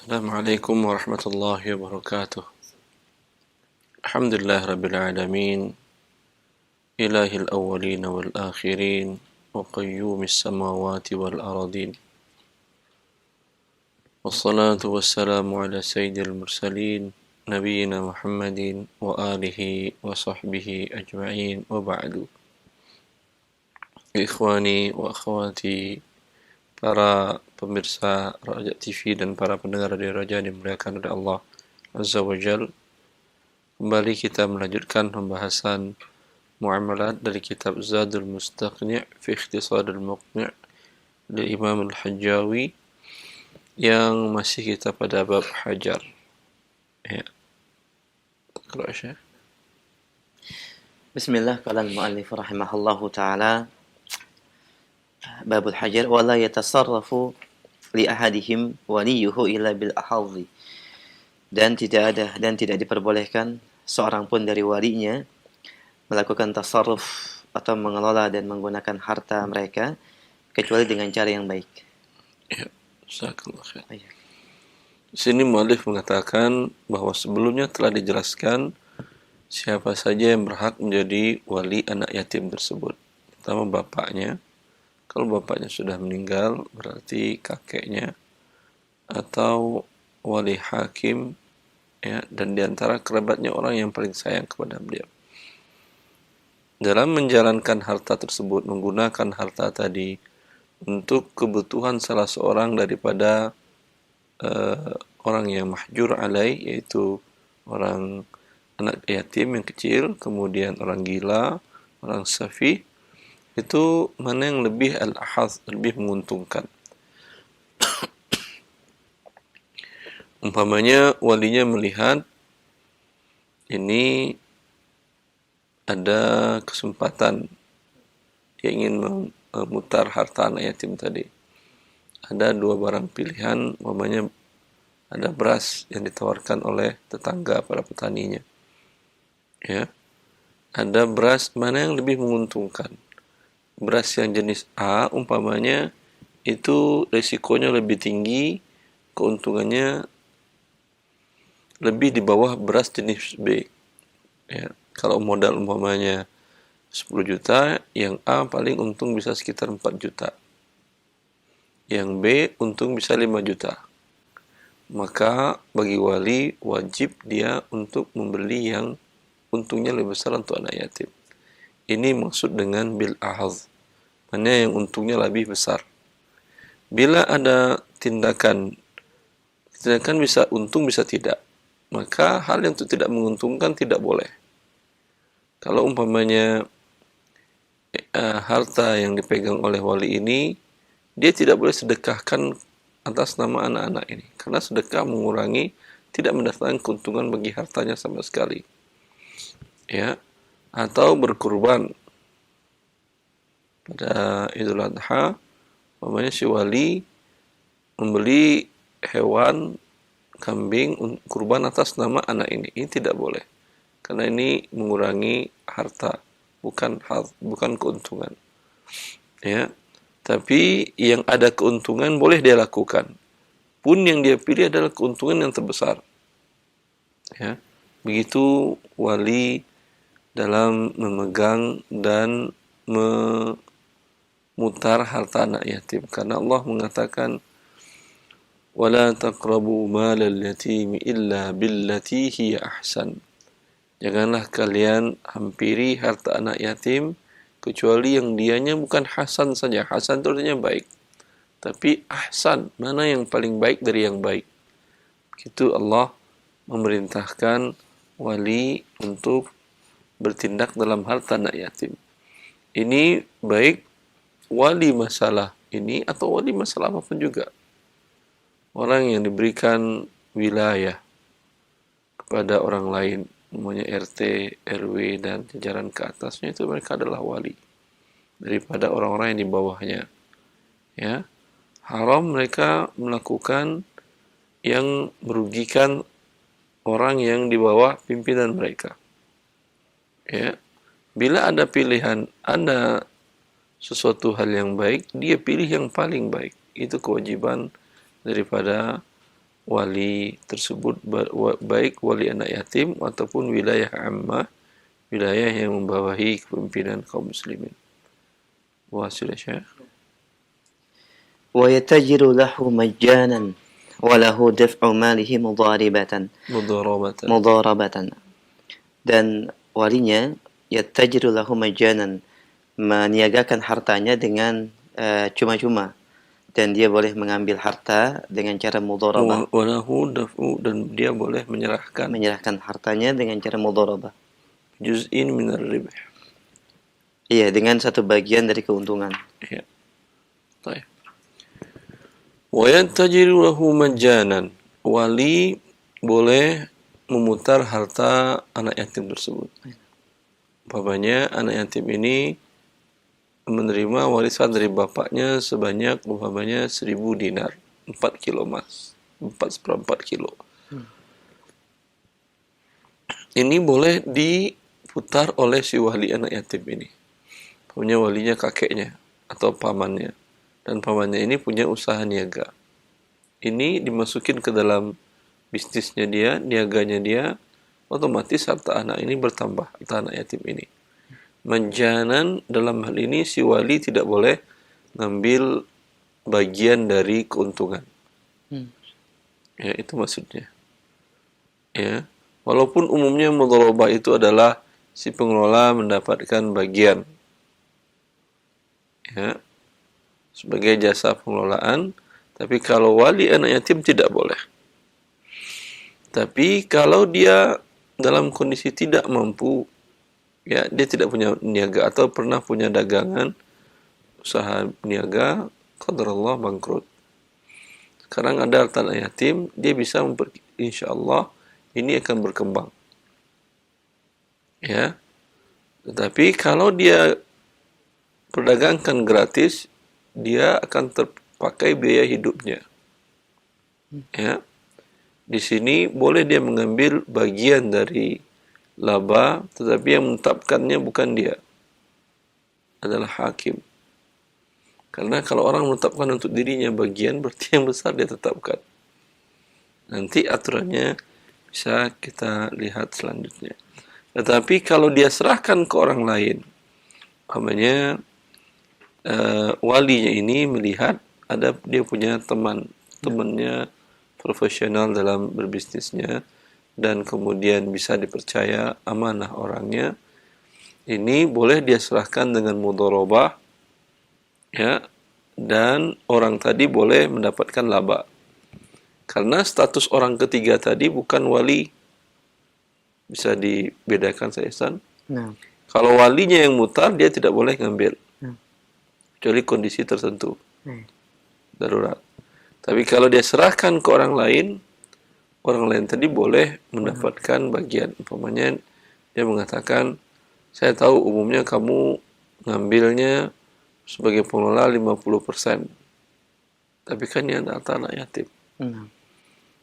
Assalamualaikum warahmatullahi wabarakatuh. Alhamdulillah rabbil alamin. Ilahil awwalin wal akhirin wa qayyumis samawati wal aradin. Wassalatu wassalamu ala sayyidil mursalin nabiyina Muhammadin wa alihi wa sahbihi ajma'in wa ba'du. Ikhwani wa akhwati, para pemirsa Raja TV dan para pendengar dari Raja dimuliakan oleh Allah Azza wa Jal. Kembali kita melanjutkan pembahasan muamalat dari kitab Zadul Mustaqni' fi Ikhtisadil Muqni' dari Imam Al-Hajjawi yang masih kita pada bab hajar. Ya. Iqra' Syekh. Bismillah, qala al-mu'allif rahimahullahu ta'ala, babul hajar, wa la yatasarrafu li ahadihim waliyuhu illa bil ahadhi. Dan tidak diperbolehkan seorang pun dari walinya melakukan tasarruf atau mengelola dan menggunakan harta mereka kecuali dengan cara yang baik. Ya, jazakallahu khair. Ayah. Di sini muallif mengatakan bahwa sebelumnya telah dijelaskan siapa saja yang berhak menjadi wali anak yatim tersebut. Pertama bapaknya. Kalau bapaknya sudah meninggal berarti kakeknya atau wali hakim, ya, dan diantara kerabatnya orang yang paling sayang kepada beliau. Dalam menjalankan harta tersebut, menggunakan harta tadi untuk kebutuhan salah seorang daripada orang yang mahjur alai, yaitu orang anak yatim yang kecil, kemudian orang gila, orang safi, itu mana yang lebih al-ahaz, lebih menguntungkan? Umpamanya walinya melihat ini ada kesempatan, dia ingin memutar harta anak yatim tadi. Ada dua barang pilihan, umpamanya ada beras yang ditawarkan oleh tetangga para petaninya. Ya. Ada beras, mana yang lebih menguntungkan? Beras yang jenis A umpamanya itu risikonya lebih tinggi, keuntungannya lebih di bawah beras jenis B. Ya, kalau modal umpamanya 10 juta, yang A paling untung bisa sekitar 4 juta. Yang B untung bisa 5 juta. Maka bagi wali wajib dia untuk membeli yang untungnya lebih besar untuk anak yatim. Ini maksud dengan bil ahaz, mana yang untungnya lebih besar. Bila ada tindakan bisa untung bisa tidak, maka hal yang itu tidak menguntungkan tidak boleh. Kalau umpamanya harta yang dipegang oleh wali ini, dia tidak boleh sedekahkan atas nama anak-anak ini, karena sedekah mengurangi, tidak mendatangkan keuntungan bagi hartanya sama sekali. Ya, atau berkurban pada Idul Adha, umpamanya si wali membeli hewan kambing kurban atas nama anak ini tidak boleh, karena ini mengurangi harta, bukan keuntungan. Ya, tapi yang ada keuntungan boleh dia lakukan, pun yang dia pilih adalah keuntungan yang terbesar. Ya, begitu wali dalam memegang dan memutar harta anak yatim, karena Allah mengatakan wala taqrabu malal yatimi illa billati hiya ahsan. Janganlah kalian hampiri harta anak yatim kecuali yang dianya bukan hasan saja. Hasan itu artinya baik, tapi ahsan, mana yang paling baik dari yang baik. Itu Allah memerintahkan wali untuk bertindak dalam harta anak yatim. Ini baik wali masalah ini atau wali masalah apapun juga. Orang yang diberikan wilayah kepada orang lain, namanya RT, RW, dan jajaran ke atasnya, itu mereka adalah wali daripada orang-orang yang di bawahnya. Ya, haram mereka melakukan yang merugikan orang yang di bawah pimpinan mereka. Ya, bila ada pilihan, ada sesuatu hal yang baik, dia pilih yang paling baik. Itu kewajiban daripada wali tersebut, baik wali anak yatim ataupun wilayah ammah, wilayah yang membawahi kepemimpinan kaum muslimin. Wah, sudah Syekh. ويتجر له مجانا وله دفع ماله Mudharabatan. مضاربة. Dan walinya yattajiru lahu majanan, meniagakan hartanya dengan cuma-cuma, dan dia boleh mengambil harta dengan cara mudharabah, Walahu daf'u, dan dia boleh menyerahkan hartanya dengan cara mudharabah. juz'in minar ribh. Iya, dengan satu bagian dari keuntungan. Ya. Baik. Wa yantajiru lahu majanan. Wali boleh memutar harta anak yatim tersebut. Umpamanya anak yatim ini menerima warisan dari bapaknya sebanyak umpamanya 1.000 dinar, 4 kilo emas, 4/4 kilo. Ini boleh diputar oleh si wali anak yatim ini. Punya walinya kakeknya atau pamannya. Dan pamannya ini punya usaha niaga. Ini dimasukin ke dalam bisnisnya dia, niaganya dia, otomatis harta anak ini bertambah, harta anak yatim ini. Manjanan dalam hal ini si wali tidak boleh ngambil bagian dari keuntungan. Ya, itu maksudnya. Ya, walaupun umumnya mudharabah itu adalah si pengelola mendapatkan bagian, ya, sebagai jasa pengelolaan, tapi kalau wali anak yatim tidak boleh. Tapi kalau dia dalam kondisi tidak mampu, ya, dia tidak punya niaga atau pernah punya dagangan, usaha niaga, qadarullah bangkrut. Sekarang ada harta anak yatim, dia bisa insyaallah ini akan berkembang. Ya. Tetapi kalau dia perdagangkan gratis, dia akan terpakai biaya hidupnya. Ya. Di sini boleh dia mengambil bagian dari laba, tetapi yang menetapkannya bukan dia, adalah hakim. Karena kalau orang menetapkan untuk dirinya bagian, berarti yang besar dia tetapkan. Nanti aturannya bisa kita lihat selanjutnya. Tetapi kalau dia serahkan ke orang lain, namanya walinya ini melihat ada dia punya temannya profesional dalam berbisnisnya, dan kemudian bisa dipercaya, amanah orangnya, ini boleh dia serahkan dengan mudharabah, ya, dan orang tadi boleh mendapatkan laba. Karena status orang ketiga tadi bukan wali. Bisa dibedakan, saya Ihsan? Nah. Kalau walinya yang mutar, dia tidak boleh ngambil. Kecuali kondisi tertentu. Darurat. Tapi kalau dia serahkan ke orang lain tadi boleh mendapatkan bagian. Umpamanya dia mengatakan, saya tahu umumnya kamu ngambilnya sebagai pengelola 50%. Tapi kan ini ada anak yatim.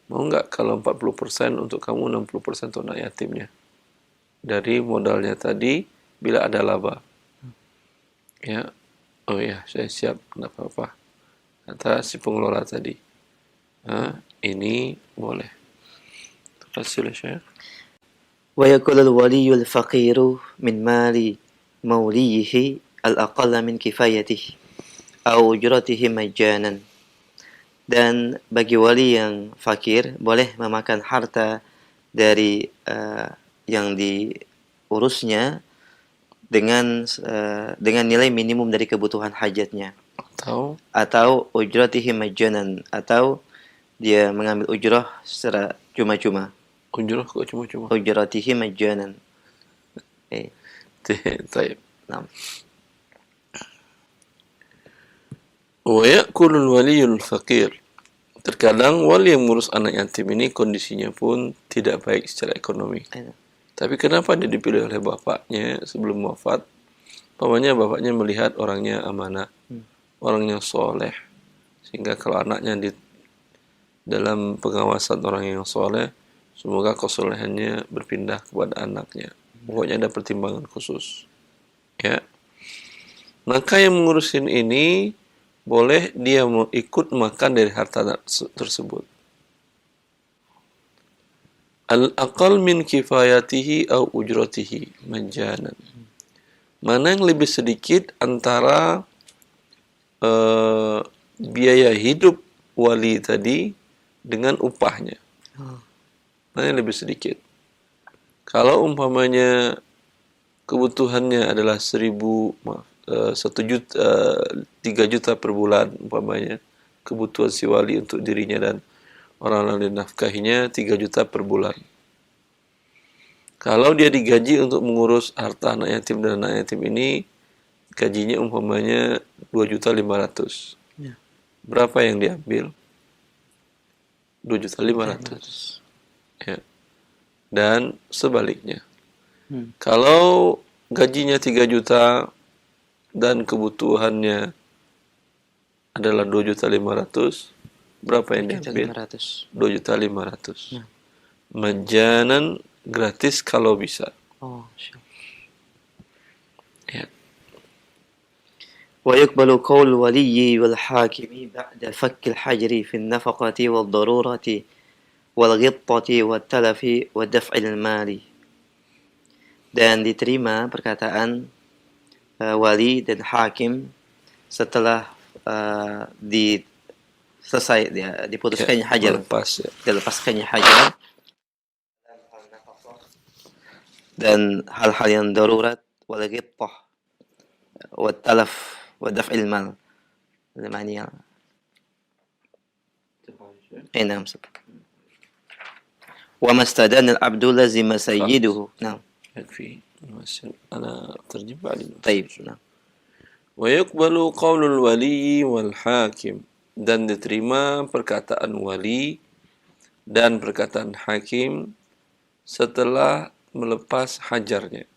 Mau nggak kalau 40% untuk kamu, 60% untuk anak yatimnya? Dari modalnya tadi, bila ada laba. Ya, oh ya, saya siap, nggak apa-apa. Kata si pengelola tadi. Nah, ini boleh. Terima kasih, Syekh. ويأكل الولي الفقير من مال موليه الأقل من كفايته أو أجرته مجانا. Dan bagi wali yang fakir boleh memakan harta dari yang diurusnya dengan nilai minimum dari kebutuhan hajatnya, atau ujratihi majjanan, atau dia mengambil ujrah secara cuma-cuma. Ujrah kok cuma-cuma? Ujratihi majjanan. Taib. Nah. Wa ya'kulul waliyul faqir. Terkadang wali yang mengurus anak yatim ini kondisinya pun tidak baik secara ekonomi. Tapi kenapa dia dipilih oleh bapaknya sebelum wafat? Pamannya, bapaknya melihat orangnya amanah, orangnya soleh, sehingga kalau anaknya di dalam pengawasan orang yang soleh, semoga kesolehannya berpindah kepada anaknya. Pokoknya ada pertimbangan khusus. Ya. Maka yang mengurusin ini boleh dia ikut makan dari harta tersebut. Al-aqal min kifayatihi au ujratihi majanan. Mana yang lebih sedikit antara biaya hidup wali tadi dengan upahnya? Mana yang lebih sedikit? Kalau umpamanya kebutuhannya adalah 1 juta, 3 juta per bulan umpamanya, kebutuhan si wali untuk dirinya dan orang-orang yang dinafkahinya 3 juta per bulan. Kalau dia digaji untuk mengurus harta anak yatim dan anak yatim ini, gajinya umpamanya 2.500.000. Ya. Berapa yang diambil? 2.500.000. Ya. Dan sebaliknya. Kalau gajinya 3 juta dan kebutuhannya adalah 2.500.000, berapa yang diambil? 2.500.000. Majanan, gratis kalau bisa. Ya. ويقبل قول الولي والحاكم بعد فك الحجر في النفقة والضرورة والغبطة والتلف ودفع المال. Dan diterima perkataan wali dan hakim setelah diputuskannya hajar, dilepaskannya hajar dan hal-hal yang darurat, wal ghibtah wa talaf wa daf'il mal. Namanya نعم. وما استدان العبد لزم سيده. نعم. يكفي. أنا ترجم بعد. طيب. نعم. ويقبل قول الولي والحاكم. Dan diterima perkataan wali dan perkataan hakim setelah melepas hajarnya.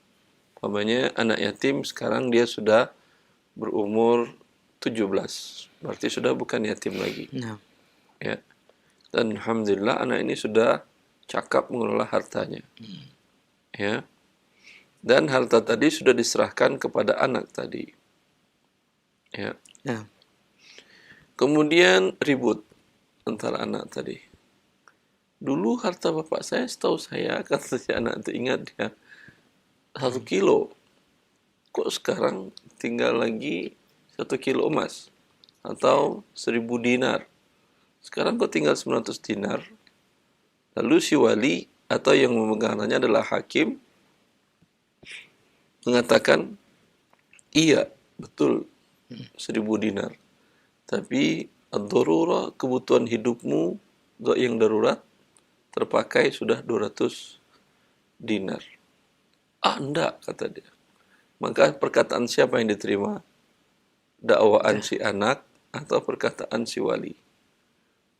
Umpamanya anak yatim sekarang dia sudah berumur 17, berarti sudah bukan yatim lagi. Nah. Ya. Dan alhamdulillah anak ini sudah cakap mengelola hartanya. Ya. Dan harta tadi sudah diserahkan kepada anak tadi. Ya. Nah. Kemudian ribut antara anak tadi. Dulu harta bapak saya, setahu saya, kata si anak itu, ingat dia, 1 kilo. Kok sekarang tinggal lagi 1 kilo emas? Atau 1.000 dinar. Sekarang kok tinggal 900 dinar. Lalu si wali atau yang memegangnya adalah hakim mengatakan, iya, betul, 1.000 dinar. Tapi ad-darurah, kebutuhan hidupmu yang darurat, terpakai sudah 200 dinar. Ah, enggak, kata dia. Maka perkataan siapa yang diterima? Dakwaan si anak atau perkataan si wali?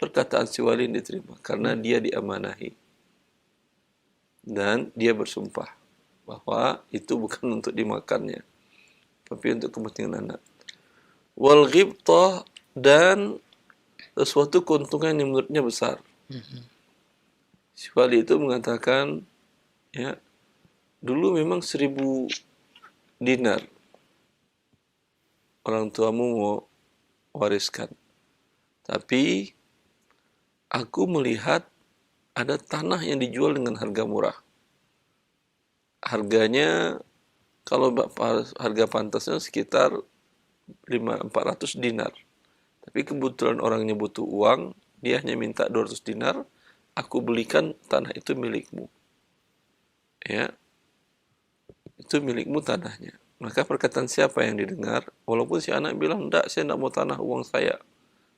Perkataan si wali yang diterima, karena dia diamanahi. Dan dia bersumpah bahwa itu bukan untuk dimakannya, tapi untuk kepentingan anak. Wal ghibtah, dan sesuatu keuntungan yang menurutnya besar. Si wali itu mengatakan, ya, dulu memang 1.000 dinar orang tuamu mau wariskan, tapi aku melihat ada tanah yang dijual dengan harga murah. Harganya, kalau harga pantasnya sekitar 400 dinar. Tapi kebetulan orangnya butuh uang, dia hanya minta 200 dinar, aku belikan tanah itu milikmu. Ya, itu milikmu tanahnya. Maka perkataan siapa yang didengar? Walaupun si anak bilang, enggak, saya enggak mau tanah, uang saya.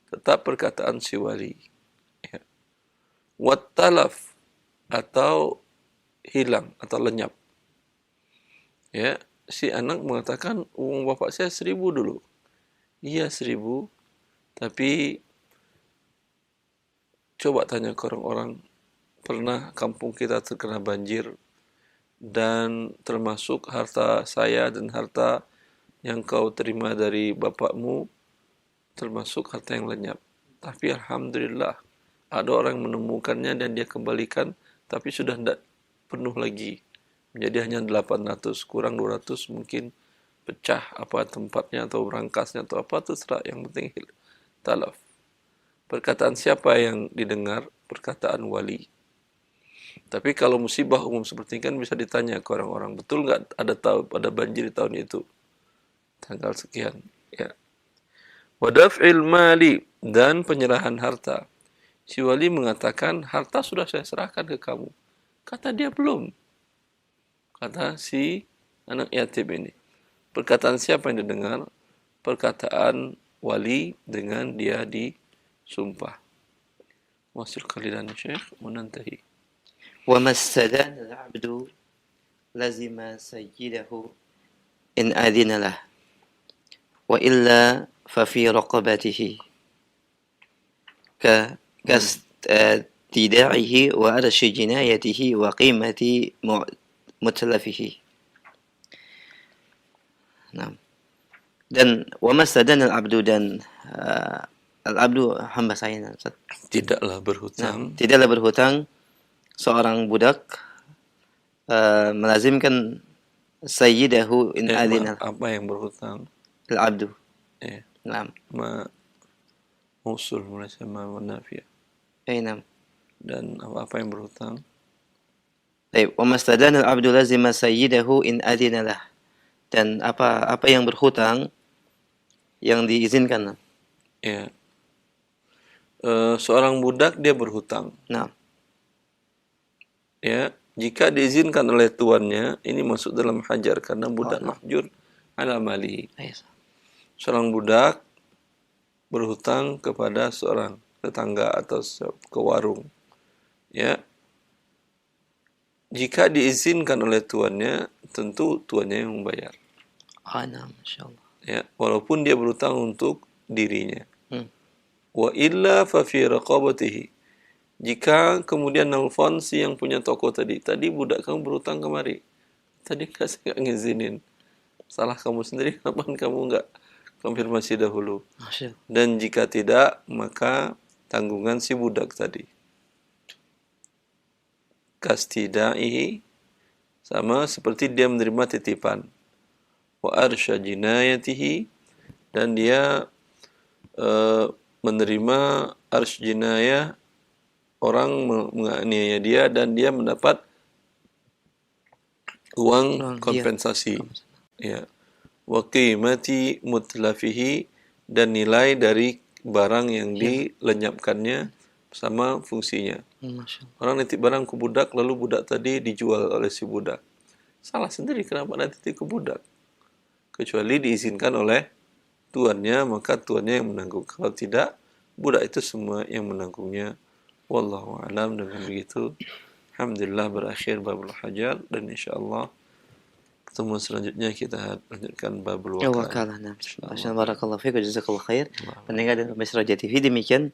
Tetap perkataan si wali. Ya. Wat talaf, atau hilang, atau lenyap. Ya, si anak mengatakan, uang bapak saya 1.000 dulu. Iya 1.000, tapi coba tanya ke orang-orang, pernah kampung kita terkena banjir, dan termasuk harta saya dan harta yang kau terima dari bapakmu, termasuk harta yang lenyap. Tapi alhamdulillah, ada orang yang menemukannya dan dia kembalikan, tapi sudah tidak penuh lagi. Menjadi hanya 800, kurang 200, mungkin pecah apa tempatnya atau berangkasnya atau apa, terserah, yang penting talaf. Perkataan siapa yang didengar? Perkataan wali. Tapi kalau musibah umum seperti ini kan bisa ditanya ke orang-orang, betul nggak ada banjir di tahun itu, tanggal sekian. Ya. Wadaf'il mali, dan penyerahan harta. Si wali mengatakan, harta sudah saya serahkan ke kamu. Kata dia belum. Kata si anak yatim ini. Perkataan siapa yang didengar? Perkataan wali dengan dia disumpah. Wasil kalilan Syekh menantahi. وما استدان العبد لزم سيده إن أذن له وإلا ففي رقبته كاستداعه وأرش جنايته وقيمة متلفه. Nah. Dan wamastadan al-abdu, dan al-abdu hamba saya. Tidaklah berhutang. Nah, tidaklah berhutang seorang budak melazimkan sayyidahu in adina. Apa yang berhutang? Al-abdu. Ya. Naam. Usul mulai sama menafiyah. Naam. Dan apa yang berhutang? Baik, wamastadan al-abdu lazima sayyidahu in adina lah. Dan apa yang berhutang yang diizinkan. Ya. Seorang budak dia berhutang. Nah. Ya, jika diizinkan oleh tuannya, ini masuk dalam hajar karena budak mahjur ala mali. Seorang budak berhutang kepada seorang tetangga atau ke warung. Ya. Jika diizinkan oleh tuannya, tentu tuannya yang membayar. Nah, masyaallah. Ya, walaupun dia berhutang untuk dirinya. Wa illa fa fi raqabatihi. Jika kemudian nelfon si yang punya toko tadi budak kamu berhutang kemari. Tadi saya nggak ngizinin. Salah kamu sendiri, kenapa kamu nggak konfirmasi dahulu? Dan jika tidak, maka tanggungan si budak tadi. Kastidaihi, sama seperti dia menerima titipan. Wa arsya jinayatihi, dan dia menerima arsy jinayah, orang menganiaya dia dan dia mendapat uang kompensasi. Ya. Wa qimati mutlafihi, dan nilai dari barang yang dilenyapkannya sama fungsinya. Orang nitip barang ke budak, lalu budak tadi dijual oleh si budak. Salah sendiri, kenapa nitip ke budak? Kecuali diizinkan oleh tuannya, maka tuannya yang menanggung. Kalau tidak, budak itu semua yang menanggungnya. Wallahu a'lam. Dengan begitu, alhamdulillah berakhir babul hajar, dan insyaallah pertemuan selanjutnya kita lanjutkan babul wakalah. Barakallahu fiik, jazakallahu khair. Pendengar dan pemirsa Roja TV, demikian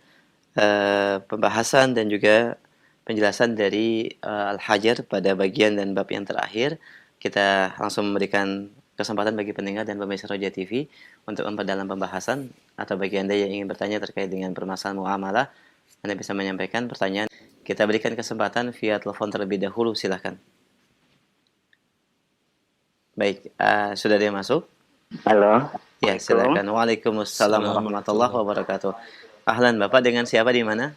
pembahasan dan juga penjelasan dari Al-Hajar pada bagian dan bab yang terakhir. Kita langsung memberikan kesempatan bagi pendengar dan pemirsa Roja TV untuk memperdalam pembahasan, atau bagi Anda yang ingin bertanya terkait dengan permasalahan muamalah, Anda bisa menyampaikan pertanyaan. Kita berikan kesempatan via telepon terlebih dahulu, silahkan. Baik, sudah ada yang masuk? Halo. Ya, silakan. Waalaikumsalam warahmatullahi wabarakatuh. Ahlan, Bapak dengan siapa di mana?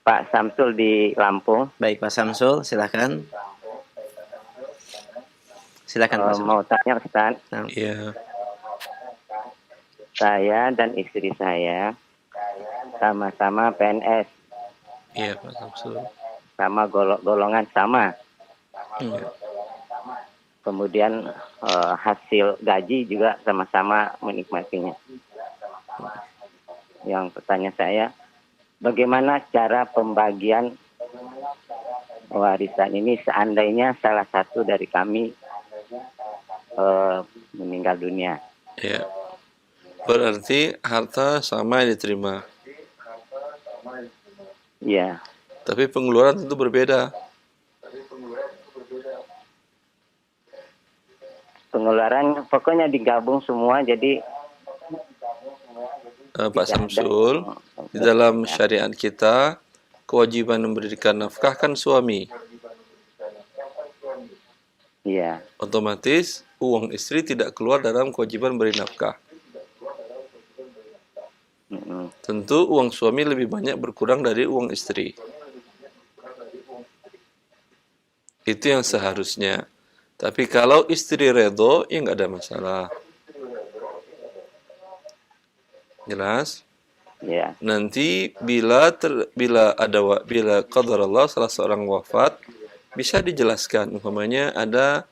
Pak Samsul di Lampung. Baik, Pak Samsul, silakan. Silakan Pak Samsul. Mau tanya Ustaz. Iya. Saya dan istri saya sama-sama PNS. Iya, Pak Samsul. Sama golongan sama. Kemudian hasil gaji juga sama-sama menikmatinya. Yang pertanyaan saya, bagaimana cara pembagian warisan ini seandainya salah satu dari kami meninggal dunia? Ya. Berarti harta sama yang diterima. Iya. Tapi pengeluaran tentu berbeda. Pengeluaran pokoknya digabung semua, jadi Pak Samsul, di dalam syariat kita, kewajiban memberikan nafkah kan suami. Iya. Otomatis uang istri tidak keluar dalam kewajiban beri nafkah. Tentu uang suami lebih banyak berkurang dari uang istri. Itu yang seharusnya. Tapi kalau istri redho, ya nggak ada masalah. Jelas? Ya. Nanti bila qadar Allah salah seorang wafat, bisa dijelaskan. Umpamanya ada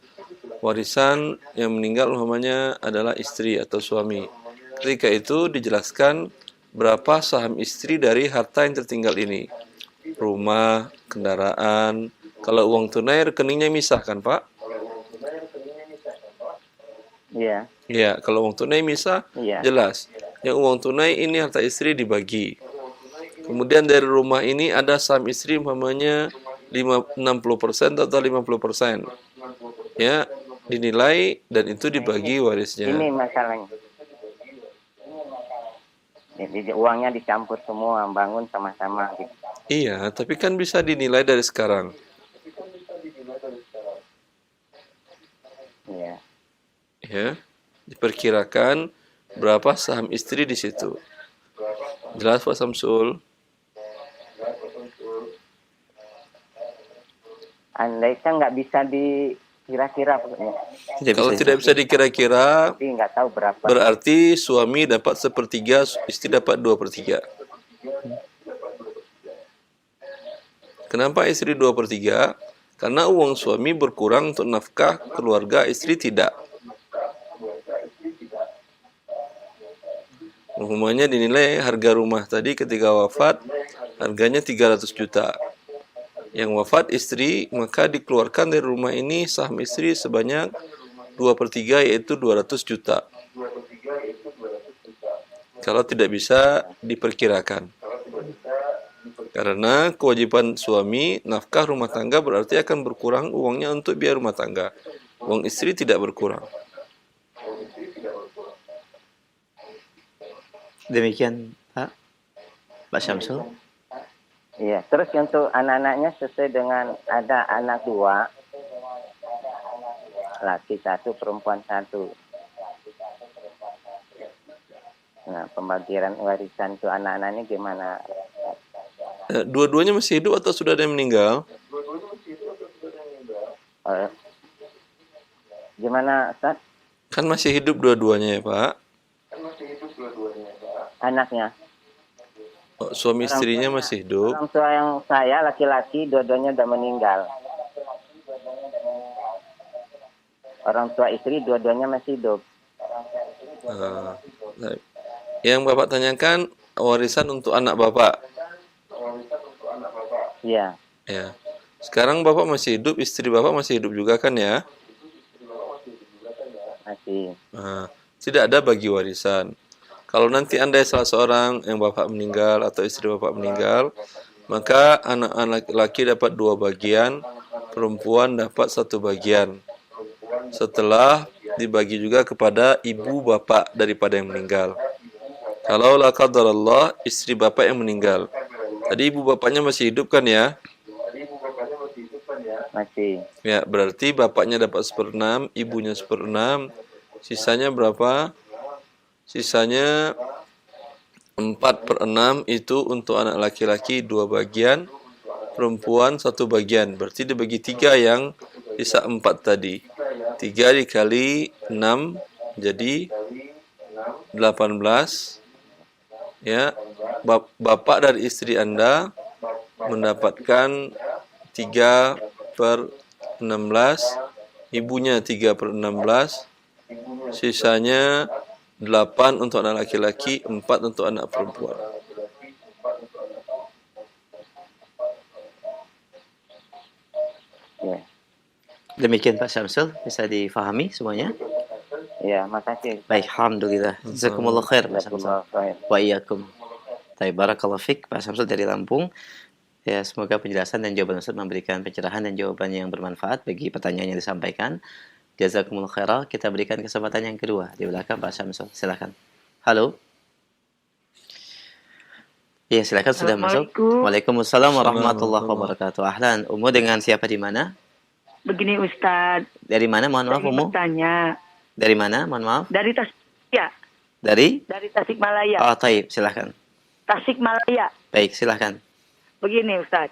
warisan yang meninggal, umpamanya adalah istri atau suami. Ketika itu dijelaskan berapa saham istri dari harta yang tertinggal ini. Rumah, kendaraan. Kalau uang tunai rekeningnya misah kan, Pak? Iya. Iya, kalau uang tunai misah, Iya. jelas. Yang uang tunai ini harta istri dibagi. Kemudian dari rumah ini ada saham istri umpamanya 60% atau 50%. Ya, dinilai dan itu dibagi warisnya. Ini masalahnya. Jadi uangnya dicampur semua, bangun sama-sama gitu. Iya, tapi kan bisa dinilai dari sekarang. Iya. Ya, diperkirakan berapa saham istri di situ. Jelas Pak Samsul? Andaikan nggak bisa dikira-kira, pokoknya. Kalau tidak bisa dikira-kira, Tapi nggak tahu berapa. berarti suami dapat 1/3, istri dapat 2/3. Kenapa istri 2/3? Karena uang suami berkurang untuk nafkah keluarga, istri tidak. Umumnya dinilai harga rumah tadi ketika wafat harganya 300 juta. Yang wafat istri, maka dikeluarkan dari rumah ini saham istri sebanyak 2/3, yaitu 200 juta. Kalau tidak bisa diperkirakan. Karena kewajiban suami nafkah rumah tangga berarti akan berkurang uangnya untuk biaya rumah tangga. Uang istri tidak berkurang. Demikian Pak Syamsul. Iya. Terus untuk anak-anaknya sesuai dengan ada anak 2, laki 1, perempuan 1. Nah, pembagian warisan untuk anak-anak ini gimana? Dua-duanya masih hidup atau sudah ada yang meninggal? Gimana, Ustaz? Kan masih hidup dua-duanya ya Pak. Anaknya. Oh, suami istrinya masih hidup. Orang tua yang saya laki-laki dua-duanya udah meninggal. Orang tua istri dua-duanya masih hidup. Baik. Yang Bapak tanyakan warisan untuk anak Bapak. Iya. Ya. Sekarang Bapak masih hidup, istri Bapak masih hidup juga kan ya? Masih. Tidak ada bagi warisan. Kalau nanti Anda salah seorang yang Bapak meninggal atau istri Bapak meninggal, maka anak-anak laki dapat 2 bagian, perempuan dapat 1 bagian. Setelah dibagi juga kepada ibu bapak daripada yang meninggal. Kalau la qadarallah istri bapak yang meninggal. Tadi ibu bapaknya masih hidup kan ya? Masih. Ya, berarti bapaknya dapat 1/6, ibunya 1/6. Sisanya berapa? Sisanya 4/6 itu untuk anak laki-laki 2 bagian, perempuan 1 bagian. Berarti dibagi 3 yang sisa 4 tadi. 3 dikali 6 jadi 18. Ya, bapak dari istri Anda mendapatkan 3/16, ibunya 3/16, sisanya 8 untuk anak laki-laki, 4 untuk anak perempuan. Ya. Demikian Pak Syamsul, bisa difahami semuanya? Ya, makasih. Baik, alhamdulillah. Jazakumullah khair Pak Syamsul. Jazakumullah khair. Wa iyyakum. Baik, barakallahu fik Pak Syamsul dari Lampung. Ya, semoga penjelasan dan jawaban Ustaz memberikan pencerahan dan jawaban yang bermanfaat bagi pertanyaan yang disampaikan. Jazakumullah khairah. Kita berikan kesempatan yang kedua di belakang Pak Syamsul. Silakan. Halo. Ya, silakan sudah masuk. Waalaikumsalam warahmatullahi wabarakatuh. Ahlan. Umu dengan siapa di mana? Begini Ustadz. Dari mana? Mohon maaf, Umu. Bertanya. Dari mana? Mohon maaf. Dari Tasikmalaya. Dari? Dari Tasikmalaya. Oh, taib. Silakan. Tasikmalaya. Baik, silakan. Begini Ustadz.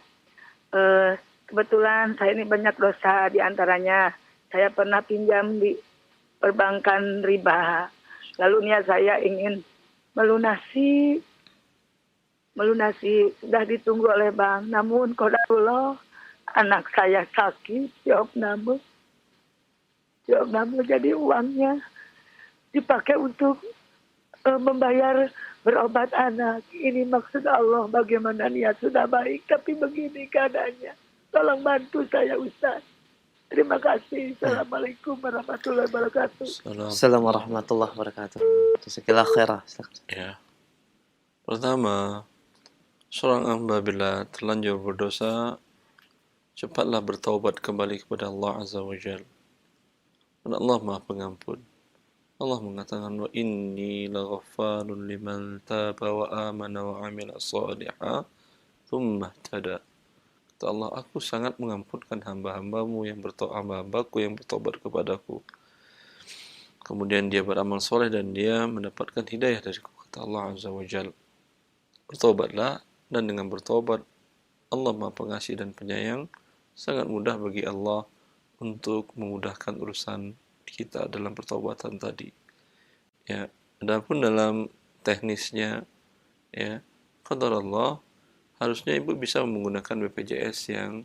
kebetulan saya ini banyak dosa, di antaranya saya pernah pinjam di perbankan riba. Lalu niat saya ingin melunasi sudah ditunggu oleh bank. Namun qadarullah anak saya sakit, jawab namu jadi uangnya dipakai untuk membayar berobat anak. Ini maksud Allah, bagaimana niat sudah baik tapi begini keadaannya. Tolong bantu saya Ustaz. Terima kasih. Assalamualaikum warahmatullahi wabarakatuh. Assalamualaikum warahmatullahi wabarakatuh. Jazakallahu khairan. Ya. Pertama, seorang hamba bila terlanjur berdosa, cepatlah bertaubat kembali kepada Allah Azza wa Jalla. Dan Allah Maha Pengampun. Allah mengatakan, wa inni laghaffarun liman taba wa amana wa amila shalihan thumma ihtada. Kata Allah, aku sangat mengampunkan hamba-hambaku yang bertobat kepadaku. Kemudian dia beramal soleh dan dia mendapatkan hidayah dariku, kata Allah Azza wa Jalla. Bertobatlah, dan dengan bertobat Allah Maha Pengasih dan Penyayang. Sangat mudah bagi Allah untuk memudahkan urusan kita dalam pertobatan tadi. Ya, adapun dalam teknisnya, ya, qadar Allah, harusnya ibu bisa menggunakan BPJS yang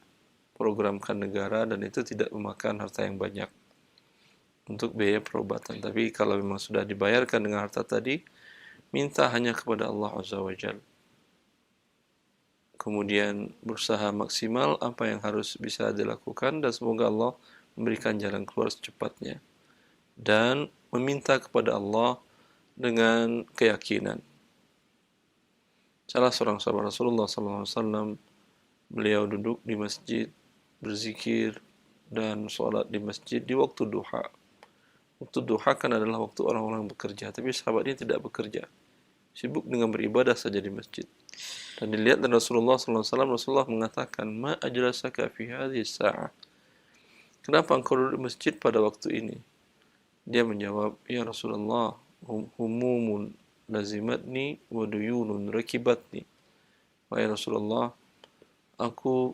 programkan negara dan itu tidak memakan harta yang banyak untuk biaya perobatan. Tapi kalau memang sudah dibayarkan dengan harta tadi, minta hanya kepada Allah Azza wa Jalla. Kemudian berusaha maksimal apa yang harus bisa dilakukan dan semoga Allah memberikan jalan keluar secepatnya. Dan meminta kepada Allah dengan keyakinan. Salah seorang sahabat Rasulullah SAW, beliau duduk di masjid, berzikir dan sholat di masjid di waktu duha. Waktu duha kan adalah waktu orang-orang bekerja, tapi sahabat ini tidak bekerja, sibuk dengan beribadah saja di masjid. Dan dilihat dari Rasulullah SAW, Rasulullah mengatakan, ma ajlasaka fi hadhihi sa'ah. Kenapa engkau duduk di masjid pada waktu ini? Dia menjawab, ya Rasulullah, humumun lazimatni wa duyunun rakibatni. Wahai Rasulullah, aku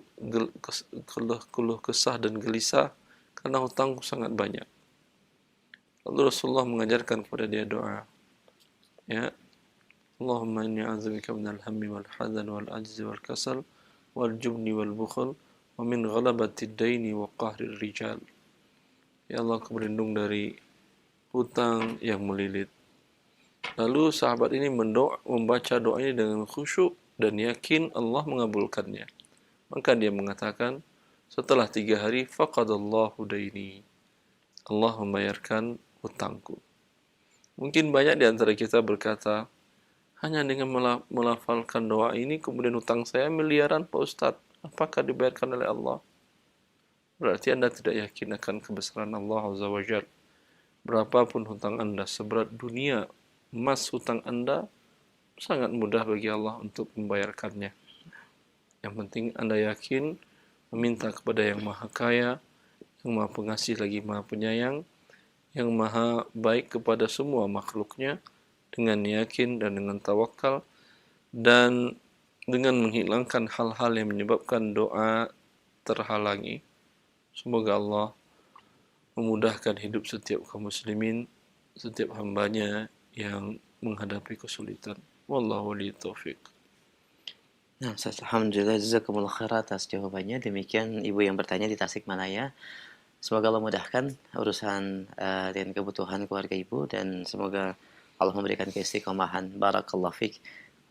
keluh kesah dan gelisah karena hutangku sangat banyak. Lalu Rasulullah mengajarkan kepada dia doa. Ya, Allahumma inni a'udzubika minal hammi wal hazan wal ajzi wal kasal wal jubni wal bukhl wa min ghalabatid daini wa qahrir rijal. Ya Allah, aku berlindung dari hutang yang melilit. Lalu sahabat ini membaca doa ini dengan khusyuk dan yakin Allah mengabulkannya. Maka dia mengatakan, setelah 3 hari, faqadallahu daini. Allah membayarkan hutangku. Mungkin banyak di antara kita berkata, hanya dengan melafalkan doa ini, kemudian hutang saya miliaran Pak Ustadz. Apakah dibayarkan oleh Allah? Berarti Anda tidak yakin akan kebesaran Allah Azza wa Jalla. Berapapun hutang Anda, seberat dunia, emas hutang Anda, sangat mudah bagi Allah untuk membayarkannya. Yang penting Anda yakin, meminta kepada yang Maha Kaya, yang Maha Pengasih lagi Maha Penyayang, yang Maha Baik kepada semua makhluknya, dengan yakin dan dengan tawakal, dan dengan menghilangkan hal-hal yang menyebabkan doa terhalangi. Semoga Allah memudahkan hidup setiap kaum muslimin, setiap hambanya yang menghadapi kesulitan. Wallahu li taufiq. Nah, alhamdulillah, jazakumullah khairan atas jawabannya. Demikian ibu yang bertanya di Tasikmalaya. Semoga Allah mudahkan urusan dan kebutuhan keluarga ibu, dan semoga Allah memberikan keistiqomahan. Barakallahu fiik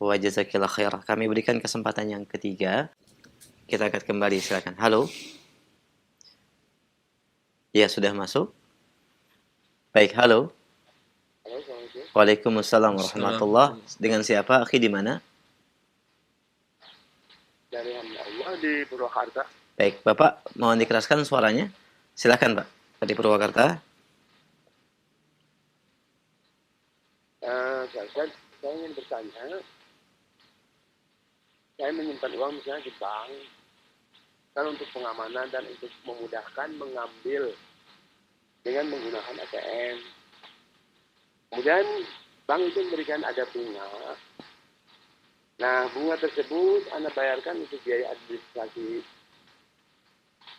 wa jazakillah khairah. Kami berikan kesempatan yang ketiga. Kita akan kembali, silakan. Halo. Ya, sudah masuk. Baik, halo. Waalaikumsalam warahmatullahi. Dengan siapa? Akhi di mana? Dari hamba Allah di Purwakarta. Baik, Bapak mohon dikeraskan suaranya. Silakan, Pak. Di Purwakarta. Saya ingin bertanya, saya menyimpan uang misalnya di bank, kan untuk pengamanan dan untuk memudahkan mengambil dengan menggunakan ATM. Kemudian bank itu memberikan ada bunga. Nah, bunga tersebut Anda bayarkan untuk biaya administrasi.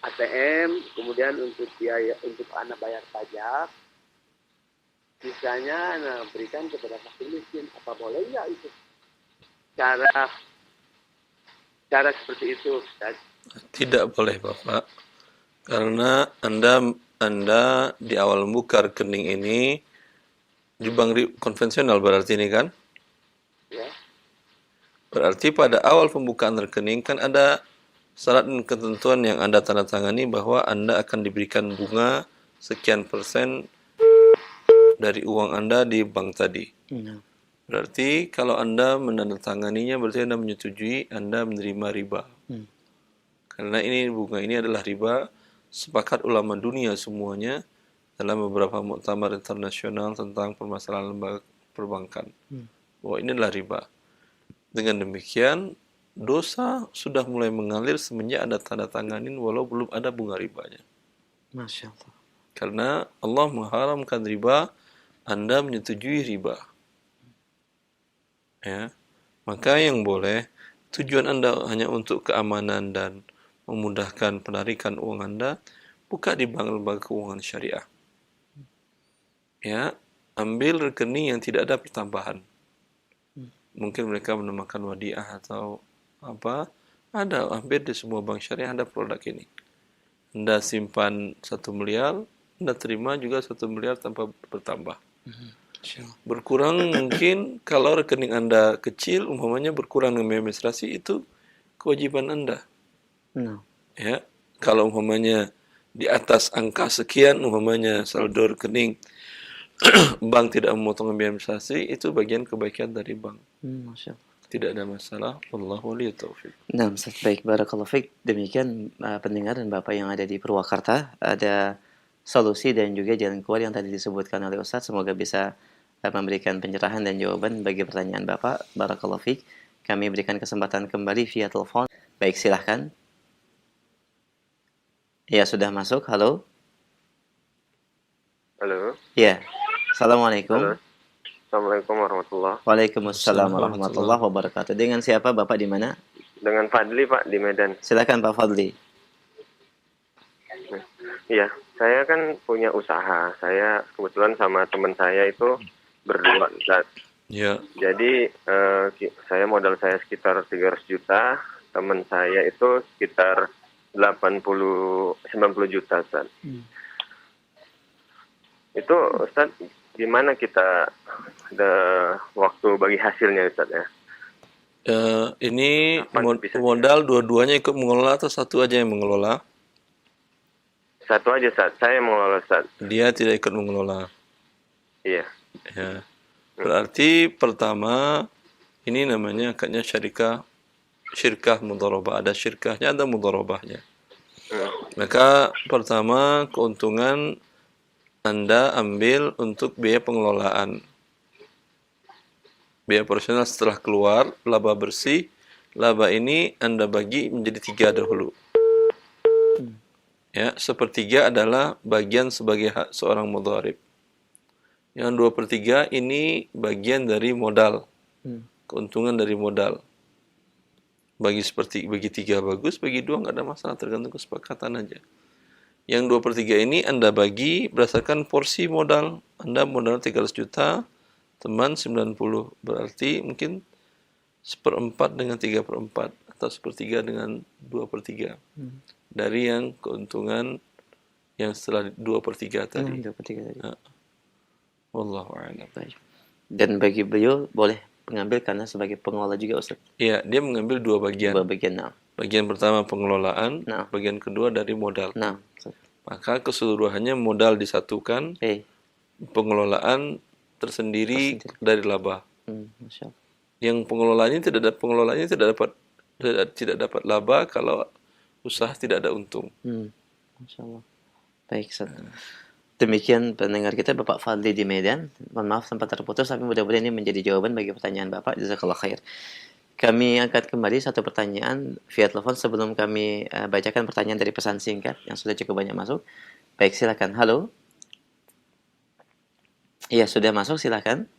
ATM, kemudian untuk biaya untuk anak bayar pajak, sisanya anak berikan kepada fakir miskin. Apa boleh nggak itu? Cara seperti itu, Ustaz. Tidak boleh Bapak, karena Anda di awal membuka rekening ini di bank konvensional berarti ini kan? Ya. Berarti pada awal pembukaan rekening kan ada syarat dan ketentuan yang Anda tanda tangani bahwa Anda akan diberikan bunga sekian persen dari uang Anda di bank tadi. Berarti kalau Anda menandatanganinya berarti Anda menyetujui Anda menerima riba. Karena ini bunga ini adalah riba, sepakat ulama dunia semuanya dalam beberapa muktamar internasional tentang permasalahan lembaga perbankan. Bahwa ini adalah riba. Dengan demikian dosa sudah mulai mengalir semenjak ada tanda tanganin walau belum ada bunga ribanya. Masya Allah. Karena Allah mengharamkan riba, Anda menyetujui riba. Ya. Maka yang boleh, tujuan Anda hanya untuk keamanan dan memudahkan penarikan uang Anda, buka di bank lembaga keuangan syariah. Ya, ambil rekening yang tidak ada pertambahan. Mungkin mereka menamakan wadiah atau apa, ada hampir di semua bank syariah ada produk ini. Anda simpan 1 miliar, Anda terima juga 1 miliar tanpa bertambah. Berkurang mungkin kalau rekening Anda kecil, umpamanya berkurang dengan administrasi, itu kewajiban Anda. Ya, kalau umpamanya di atas angka sekian, umpamanya saldo rekening, bank tidak memotong biaya administrasi, itu bagian kebaikan dari bank. Masya Allah. Tidak ada masalah. Wallahu waliyut taufiq. Nah, Ustaz, baik, barakallahu fiik. Demikian pendengar dan Bapak yang ada di Purwakarta, ada solusi dan juga jalan keluar yang tadi disebutkan oleh Ustaz. Semoga bisa memberikan pencerahan dan jawaban bagi pertanyaan Bapak. Barakallahu fiik. Kami berikan kesempatan kembali via telepon. Baik, silahkan. Ya, sudah masuk. Halo. Halo. Ya. Assalamualaikum. Halo. Assalamualaikum warahmatullahi. Waalaikumsalam warahmatullahi wabarakatuh. Dengan siapa Bapak di mana? Dengan Fadli Pak di Medan. Silakan Pak Fadli. Iya, saya kan punya usaha. Saya kebetulan sama teman saya itu berdua, Ustaz. Ya. Jadi saya modal saya sekitar 300 juta, teman saya itu sekitar 90 juta, Ustaz. Itu Ustaz, gimana kita ada waktu bagi hasilnya, Ustaz ya? Ini modal dua-duanya ikut mengelola atau satu aja yang mengelola? Satu aja, Ustaz. Saya mengelola, Ustaz. Dia tidak ikut mengelola. Iya. Ya. Berarti pertama ini namanya akadnya syirkah mudharabah. Ada syirkahnya, ada mudharabahnya. Maka pertama keuntungan Anda ambil untuk biaya pengelolaan. Biaya operasional setelah keluar, laba bersih. Laba ini Anda bagi menjadi 3 dahulu. Ya, 1/3 adalah bagian sebagai hak seorang mudharib. Yang 2/3 ini bagian dari modal. Keuntungan dari modal. Bagi 3 bagus, bagi 2 nggak ada masalah, tergantung kesepakatan aja. Yang 2/3 ini Anda bagi berdasarkan porsi modal. Anda modal 300 juta, teman 90. Berarti mungkin 1/4 dengan 3/4 atau 1/3 dengan 2/3 dari yang keuntungan yang setelah 2/3 tadi. 2/3 tadi. Wallahu a'lam. Dan bagi beliau boleh mengambil karena sebagai pengelola juga, Ustaz. Iya, dia mengambil 2 bagian. 2 bagian. Nah. Bagian pertama pengelolaan, bagian kedua dari modal. Nah. Maka keseluruhannya modal disatukan, pengelolaan tersendiri dari laba. Masya Allah. Yang pengelolaannya tidak dapat laba kalau usaha tidak ada untung. Masya Allah. Baik, Ustaz. Demikian pendengar kita Bapak Fadli di Medan. Mohon maaf sempat terputus, tapi mudah-mudahan ini menjadi jawaban bagi pertanyaan Bapak. Jazakallah khair. Kami angkat kembali satu pertanyaan via telepon sebelum kami bacakan pertanyaan dari pesan singkat yang sudah cukup banyak masuk. Baik, silakan. Halo. Iya, sudah masuk, silakan.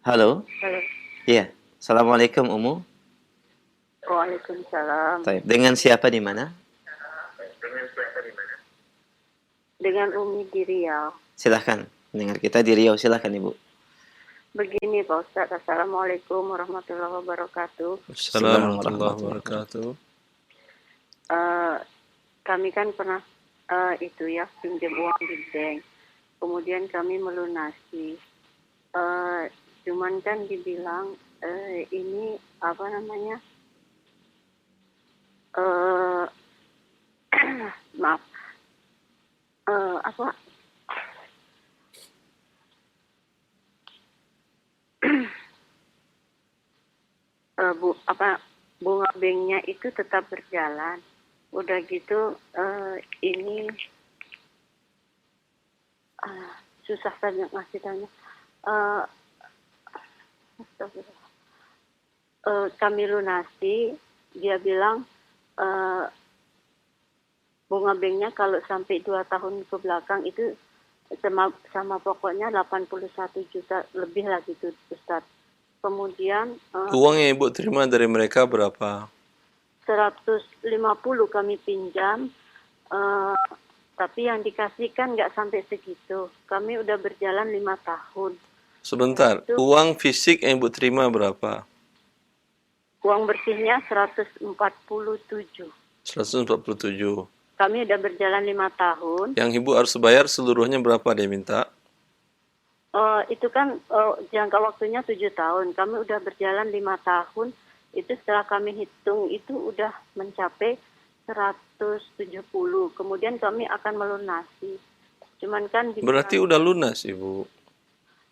Halo. Halo. Iya. Assalamualaikum, Umu. Waalaikumsalam. Baik. Dengan siapa di mana? Dengan Umi di Riau. Silahkan. Dengar kita di Riau. Silahkan Ibu. Begini Pak Ustadz, Assalamualaikum warahmatullahi wabarakatuh. Assalamualaikum warahmatullahi wabarakatuh. Kami kan pernah itu ya pinjam uang di bank. Kemudian kami melunasi. Cuman kan dibilang ini apa namanya? Maaf. Apa? Bunga banknya itu tetap berjalan. Udah gitu ini susah saja ngasih tanya. Kami lunasi, dia bilang bunga banknya kalau sampai 2 tahun ke belakang itu sama pokoknya 81 juta lebih lagi tuh Ustaz. Kemudian Uang yang Ibu terima dari mereka berapa? 150 kami pinjam, tapi yang dikasihkan nggak sampai segitu. Kami udah berjalan 5 tahun. Sebentar, uang fisik yang Ibu terima berapa? Uang bersihnya 147. 147. Kami udah berjalan 5 tahun. Yang Ibu harus bayar seluruhnya berapa dia minta? Itu kan jangka waktunya 7 tahun. Kami udah berjalan 5 tahun. Itu setelah kami hitung itu udah mencapai 170. Kemudian kami akan melunasi. Cuman kan Berarti udah lunas Ibu.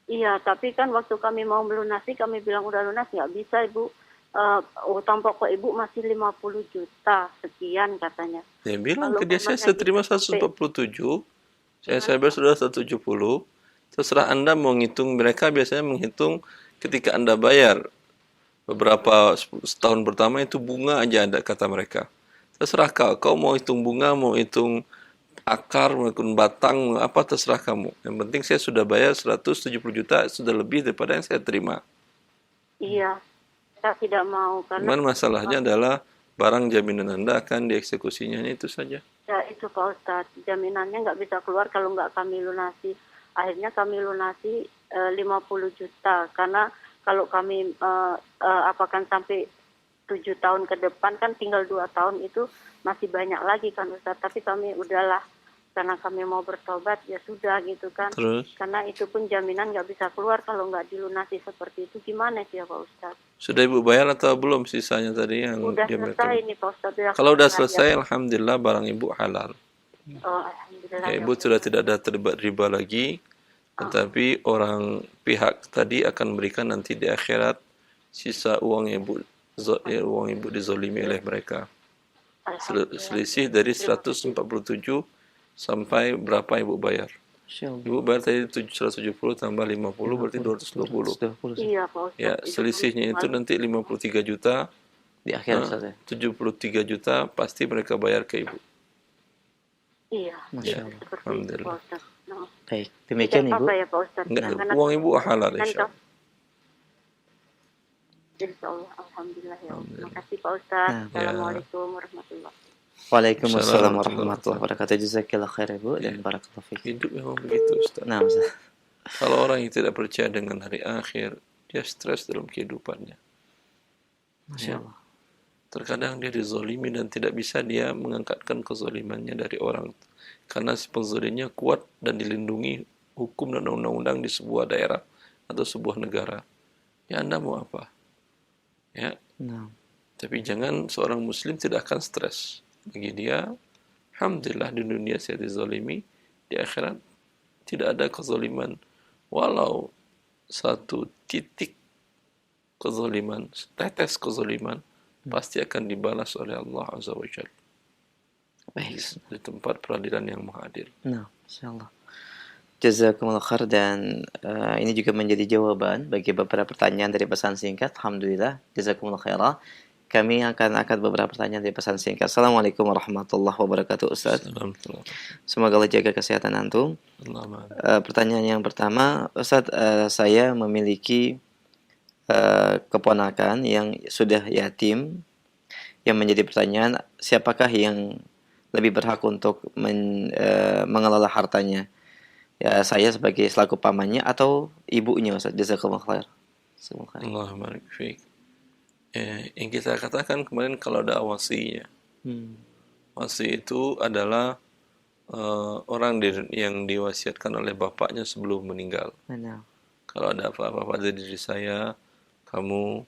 Iya, tapi kan waktu kami mau melunasi kami bilang udah lunas, nggak bisa Ibu. Utang pokok Ibu masih 50 juta sekian katanya. Dia bilang Kalau ke dia, saya memangnya terima sampai- 147. Saya bayar sudah 170. Terserah Anda mau ngitung. Mereka biasanya menghitung ketika Anda bayar. Beberapa setahun pertama itu bunga aja ada kata mereka. Terserah kau mau hitung bunga, mau hitung akar, mau hitung batang, mau apa terserah kamu. Yang penting saya sudah bayar 170 juta, sudah lebih daripada yang saya terima. Iya, saya tidak mau karena Cuman masalahnya adalah barang jaminan Anda akan dieksekusinya, itu saja. ya itu Pak Ustadz, jaminannya nggak bisa keluar kalau nggak kami lunasi. Akhirnya kami lunasi 50 juta karena kalau kami apakan sampai 7 tahun ke depan kan tinggal 2 tahun itu masih banyak lagi kan Ustadz. Tapi kami udahlah karena kami mau bertobat ya sudah gitu kan. Terus? Karena itu pun jaminan nggak bisa keluar kalau nggak dilunasi seperti itu. Gimana sih ya Pak Ustadz? Sudah Ibu bayar atau belum sisanya tadi yang Udah dia selesai ini Pak Ustadz. Ya, Kalau udah ya. selesai, alhamdulillah barang Ibu halal. Oh, alhamdulillah. Ya, Ibu sudah tidak ada terlibat riba lagi, tetapi orang pihak tadi akan memberikan nanti di akhirat sisa uang Ibu dizolimi oleh mereka. Selisih dari 147 sampai berapa Ibu bayar? Ibu bayar tadi 170 tambah 50 berarti 220. Iya Pak Ustadz. Ya, selisihnya itu nanti 53 juta. Di akhir Ustaz ya. 73 juta pasti mereka bayar ke Ibu. Iya. Masya Allah. Seperti itu Alhamdulillah. Pak Ustadz. Nah. Baik, demikian Tidak Ibu. apa ya Pak Ustadz. Enggak, Karena uang Ibu halal kan insya Allah. Insya Allah, alhamdulillah ya. Alhamdulillah. Terima kasih Pak Ustadz. Nah, Assalamualaikum warahmatullahi wabarakatuh. Waalaikumsalam warahmatullahi wabarakatuh. Jazakallah khair Ibu dan barakallahu fiik. Hidup memang begitu Ustaz. Nah, Ustaz. Kalau orang yang tidak percaya dengan hari akhir, dia stres dalam kehidupannya. Masya Allah. Terkadang dia dizolimi dan tidak bisa dia mengangkatkan kezolimannya dari orang. Karena si penzolimnya kuat dan dilindungi hukum dan undang-undang di sebuah daerah atau sebuah negara. Ya Anda mau apa? Ya, Nah, tapi jangan seorang muslim tidak akan stres. Bagi dia, alhamdulillah di dunia saya dizolimi, di akhirat tidak ada kezoliman. Walau satu titik kezoliman, tetes kezoliman, pasti akan dibalas oleh Allah Azza wa Jalla. baik. Di tempat peradilan yang maha adil. Nah, insyaallah. Jazakumullah khair dan ini juga menjadi jawaban bagi beberapa pertanyaan dari pesan singkat. Alhamdulillah, jazakumullah khairah. Kami akan angkat beberapa pertanyaan dari pesan singkat. Assalamualaikum warahmatullahi wabarakatuh Ustaz. Alhamdulillah. Semoga Allah jaga kesehatan antum. Allahumma. Pertanyaan yang pertama, Ustaz, saya memiliki keponakan yang sudah yatim yang menjadi pertanyaan, siapakah yang lebih berhak untuk mengelola hartanya? Ya, saya sebagai selaku pamannya atau ibunya, Ustaz? Jazakallahu khair. Allahumma barik fiik. Yang kita katakan kemarin kalau ada wasinya. Wasi itu adalah orang yang diwasiatkan oleh bapaknya sebelum meninggal. Benar. Kalau ada apa-apa pada diri saya, kamu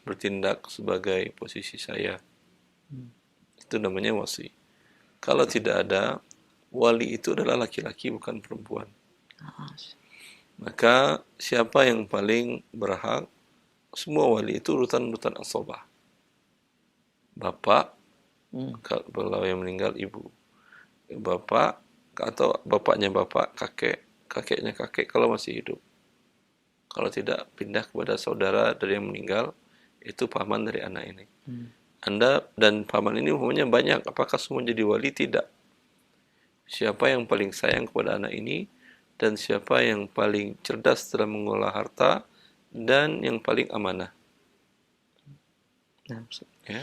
bertindak sebagai posisi saya. Itu namanya wasi. Kalau tidak ada, wali itu adalah laki-laki bukan perempuan. Maka siapa yang paling berhak? Semua wali itu urutan-urutan asobah. Bapak, kalau yang meninggal ibu. Bapak atau bapaknya bapak, kakeknya kakek kalau masih hidup. Kalau tidak, pindah kepada saudara dari yang meninggal, itu paman dari anak ini. Anda dan paman ini umumnya banyak, apakah semua jadi wali? Tidak. Siapa yang paling sayang kepada anak ini, dan siapa yang paling cerdas dalam mengolah harta, dan yang paling amanah. Ya.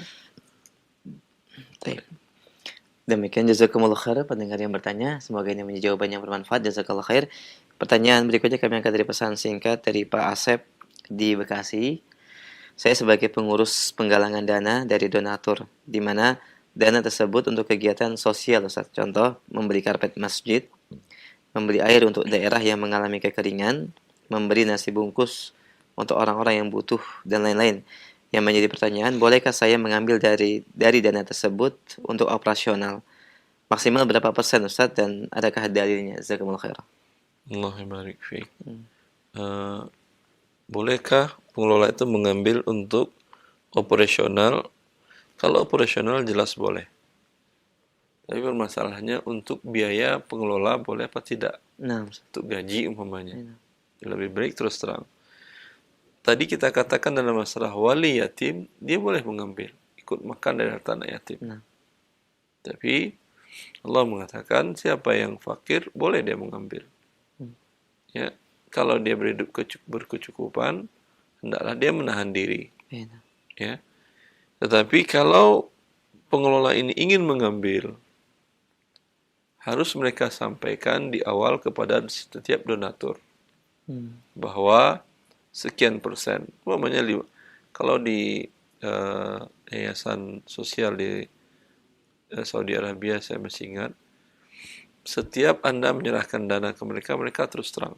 Demikian jazakumullah khair pendengar yang bertanya. Semoga ini menjadi jawaban yang bermanfaat. Jazakallah khair. Pertanyaan berikutnya kami angkat dari pesan singkat dari Pak Asep di Bekasi. Saya sebagai pengurus penggalangan dana dari donatur, di mana dana tersebut untuk kegiatan sosial, Ustaz. Contoh, membeli karpet masjid, membeli air untuk daerah yang mengalami kekeringan, memberi nasi bungkus untuk orang-orang yang butuh, dan lain-lain. Yang menjadi pertanyaan, bolehkah saya mengambil dari dana tersebut untuk operasional? Maksimal berapa persen, Ustaz, dan adakah dalilnya? Jazakumullah khair. Allahumma barik fiik. Bolehkah pengelola itu mengambil untuk operasional? Kalau operasional jelas boleh. Tapi permasalahannya untuk biaya pengelola boleh apa tidak? Untuk gaji umpamanya. Lebih baik terus terang. Tadi kita katakan dalam masalah wali yatim, dia boleh mengambil, ikut makan dari harta anak yatim. Tapi Allah mengatakan siapa yang fakir boleh dia mengambil. Ya, kalau dia berkecukupan, hendaklah dia menahan diri. Ya. Tetapi kalau pengelola ini ingin mengambil, harus mereka sampaikan di awal kepada setiap donatur bahwa sekian persen, umpamanya kalau di yayasan sosial di Saudi Arabia saya masih ingat, setiap Anda menyerahkan dana ke mereka, mereka terus terang.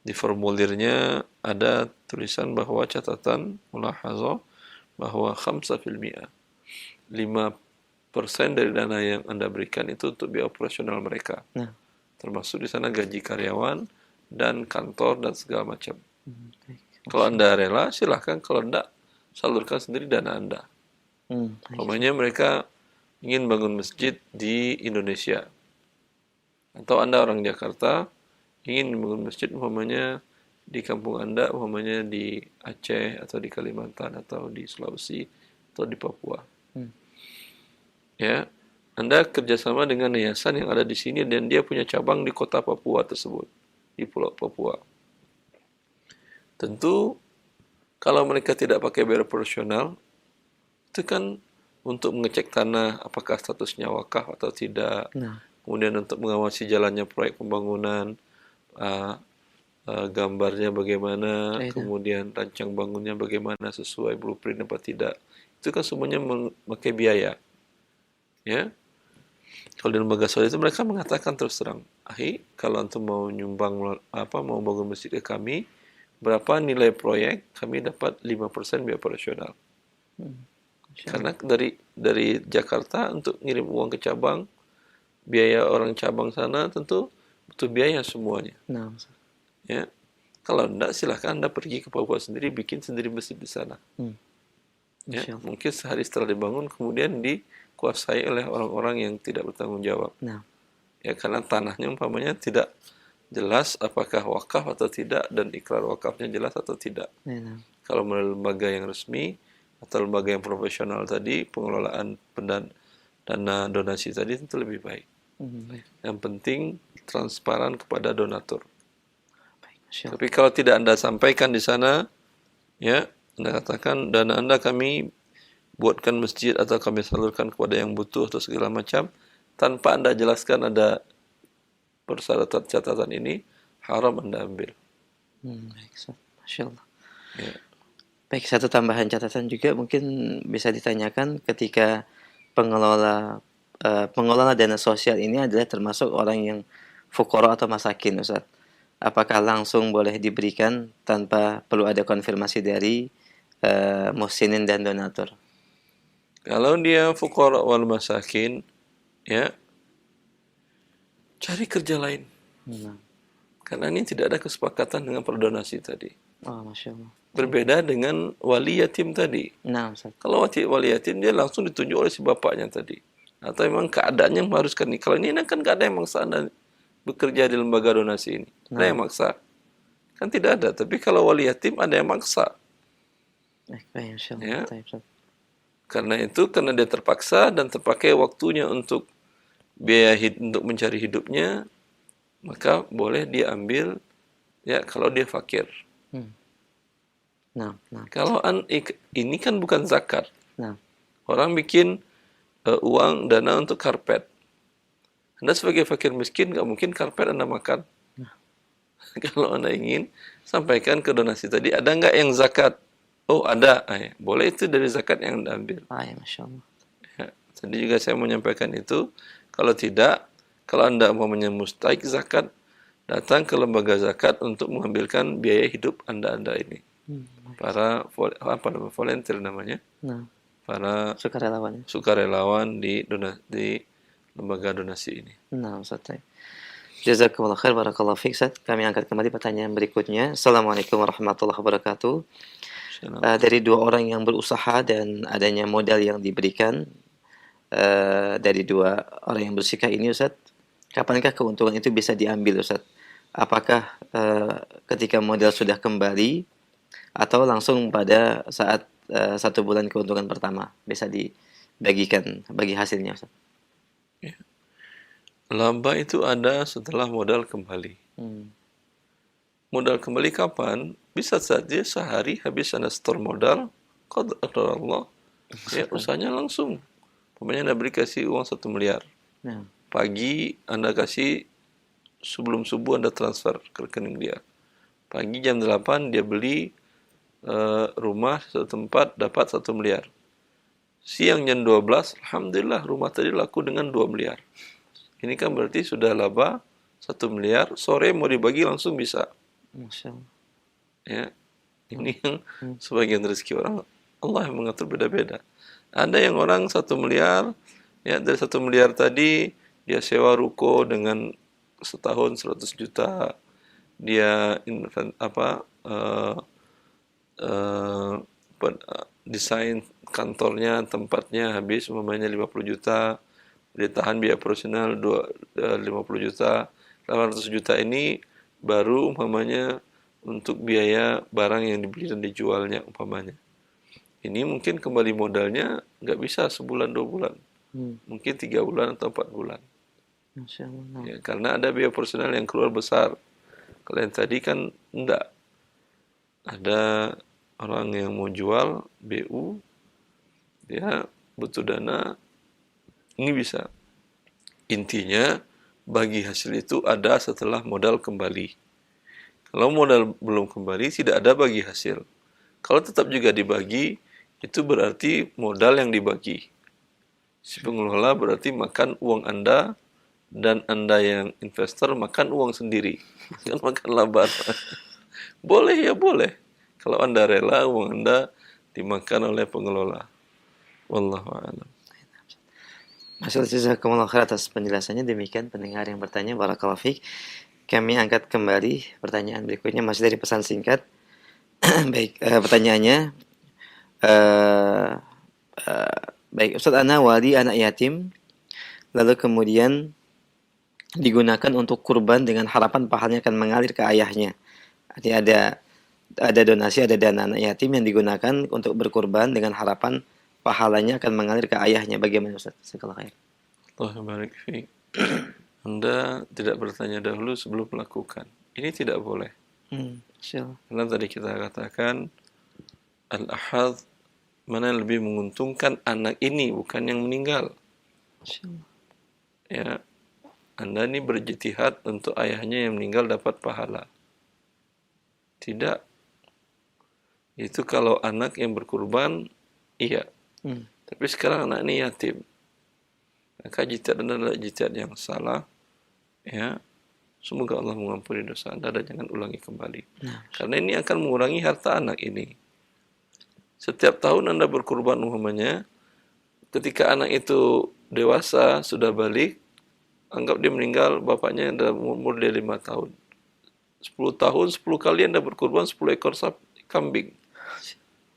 Di formulirnya ada tulisan bahwa catatan mulahazah bahwa 5% dari dana yang Anda berikan itu untuk biaya operasional mereka. Termasuk di sana gaji karyawan dan kantor dan segala macam. Kalau Anda rela, silahkan. Kalau tidak, salurkan sendiri dana Anda. Umpamanya mereka ingin bangun masjid di Indonesia. Atau Anda orang Jakarta, ingin bangun masjid umpamanya di kampung Anda, umpamanya di Aceh, atau di Kalimantan, atau di Sulawesi, atau di Papua. Ya, Anda kerjasama dengan yayasan yang ada di sini, dan dia punya cabang di kota Papua tersebut, di Pulau Papua. Tentu kalau mereka tidak pakai bayar operasional, itu kan untuk mengecek tanah apakah statusnya wakaf atau tidak. Kemudian untuk mengawasi jalannya proyek pembangunan, gambarnya bagaimana, kemudian rancang bangunnya bagaimana, sesuai blueprint apa tidak. Itu kan semuanya memakai biaya. Ya. Kalau di lembaga sosial itu mereka mengatakan terus terang, kalau antum mau nyumbang mau bangun masjid ke kami, berapa nilai proyek, kami dapat 5% biaya operasional. Karena dari Jakarta untuk ngirim uang ke cabang, biaya orang cabang sana tentu butuh biaya semuanya. Ya. Kalau enggak, silahkan Anda pergi ke Papua sendiri, bikin sendiri masjid di sana. Ya. Mungkin sehari setelah dibangun, kemudian dikuasai oleh orang-orang yang tidak bertanggung jawab. Ya, karena tanahnya umpamanya tidak jelas apakah wakaf atau tidak, dan ikrar wakafnya jelas atau tidak. Kalau melalui lembaga yang resmi atau lembaga yang profesional tadi, pengelolaan dana donasi tadi tentu lebih baik. Yang penting transparan kepada donatur. Tapi kalau tidak Anda sampaikan di sana, ya, Anda katakan dana Anda kami buatkan masjid atau kami salurkan kepada yang butuh atau segala macam, tanpa Anda jelaskan ada persyaratan catatan ini, haram Anda ambil. Baik, Ustaz. Masya Allah. Ya. Baik, satu tambahan catatan juga mungkin bisa ditanyakan ketika pengelola dana sosial ini adalah termasuk orang yang fuqara atau masakin, Ustaz. Apakah langsung boleh diberikan tanpa perlu ada konfirmasi dari muhsinin dan donatur? Kalau dia fuqara wal masakin, ya, cari kerja lain. Karena ini tidak ada kesepakatan dengan perdonasi tadi. Oh, Masya Allah. Berbeda dengan wali yatim tadi. Nah, Ustaz. Kalau wali yatim dia langsung ditunjuk oleh si bapaknya tadi. Atau memang keadaannya mengharuskan ini. Kalau ini kan nggak ada yang maksa Anda bekerja di lembaga donasi ini. Ada yang maksa? Kan tidak ada. Tapi kalau wali yatim ada yang maksa. Baik, Masya Allah. Ya. Baik, Ustaz. Karena itu, karena dia terpaksa dan terpakai waktunya untuk biaya untuk mencari hidupnya, maka boleh dia ambil, ya, kalau dia fakir. Nah. Kalau ini kan bukan zakat. Nah. Orang bikin uang dana untuk karpet. Anda sebagai fakir miskin nggak mungkin karpet Anda makan. Kalau Anda ingin sampaikan ke donasi tadi, ada nggak yang zakat? Oh ada, boleh itu dari zakat yang Anda ambil. Ya, Masya Allah. Ya, tadi juga saya menyampaikan itu. Kalau tidak, kalau Anda umpamanya mustahik zakat, datang ke lembaga zakat untuk mengambilkan biaya hidup Anda ini. Para volunteer namanya. Nah. Para sukarelawan di lembaga donasi ini. Nah, Ustaz. Jazakumullah khair, barakallahu fiik, Ustaz. Kami angkat kembali pertanyaan berikutnya. Assalamualaikum warahmatullahi wabarakatuh. Dari dua orang yang berusaha dan adanya modal yang diberikan dari dua orang yang bersikap ini, Ustaz, kapankah keuntungan itu bisa diambil, Ustaz? Apakah ketika modal sudah kembali atau langsung pada saat 1 bulan keuntungan pertama bisa dibagikan bagi hasilnya, Ustaz? Ya. Laba itu ada setelah modal kembali. Modal kembali kapan? Bisa saja sehari habis Anda store modal, qadar Allah, ya usahanya langsung. Pokoknya Anda beri kasih uang 1 miliar. Pagi Anda kasih, sebelum subuh Anda transfer ke rekening dia. Pagi jam 8 dia beli rumah satu tempat dapat 1 miliar. Siang jam 12, alhamdulillah rumah tadi laku dengan 2 miliar. Ini kan berarti sudah laba 1 miliar, sore mau dibagi langsung bisa. Masya Allah. Ya, ini yang sebagian rezeki orang, Allah yang mengatur beda-beda. Ada yang orang 1 miliar, ya dari 1 miliar tadi dia sewa ruko dengan setahun 100 juta, dia desain kantornya, tempatnya habis umpamanya 50 juta, dia tahan biaya operasional 50 juta, 800 juta ini baru umpamanya untuk biaya barang yang dibeli dan dijualnya umpamanya. Ini mungkin kembali modalnya nggak bisa sebulan 2 bulan, mungkin 3 bulan atau 4 bulan. Masya Allah. Ya, karena ada biaya operasional yang keluar besar. Kalau yang tadi kan enggak. Ada orang yang mau jual BU, dia butuh dana, ini bisa. Intinya bagi hasil itu ada setelah modal kembali. Kalau modal belum kembali tidak ada bagi hasil. Kalau tetap juga dibagi, itu berarti modal yang dibagi. Si pengelola berarti makan uang Anda, dan Anda yang investor makan uang sendiri. Kan makan laba. Boleh ya boleh. Kalau Anda rela uang Anda dimakan oleh pengelola. Wallahu a'lam. Masyaallah, jazakumullah khair atas penjelasannya. Demikian pendengar yang bertanya, barakallahu fiik. Kami angkat kembali pertanyaan berikutnya masih dari pesan singkat. Baik, pertanyaannya baik, Ustaz, ana wali anak yatim, lalu kemudian digunakan untuk kurban dengan harapan pahalanya akan mengalir ke ayahnya. Artinya ada donasi, ada dana anak yatim yang digunakan untuk berkurban dengan harapan pahalanya akan mengalir ke ayahnya. Bagaimana, Ustaz? Jazakallahu khair. Allah barik fiik. Anda tidak bertanya dahulu sebelum melakukan. Ini tidak boleh. Insya Allah. Karena tadi kita katakan al-ahad, mana yang lebih menguntungkan anak ini, bukan yang meninggal. Ya, Anda ini berjihad untuk ayahnya yang meninggal dapat pahala. Tidak. Itu kalau anak yang berkurban, iya. Tapi sekarang anak ini yatim. Maka jihad adalah jihad yang salah. Ya, semoga Allah mengampuni dosa Anda dan jangan ulangi kembali. Karena ini akan mengurangi harta anak ini. Setiap tahun Anda berkurban umpamanya, ketika anak itu dewasa, sudah balik, anggap dia meninggal, bapaknya dalam umur dia 5 tahun. 10 tahun, 10 kali Anda berkurban 10 ekor kambing.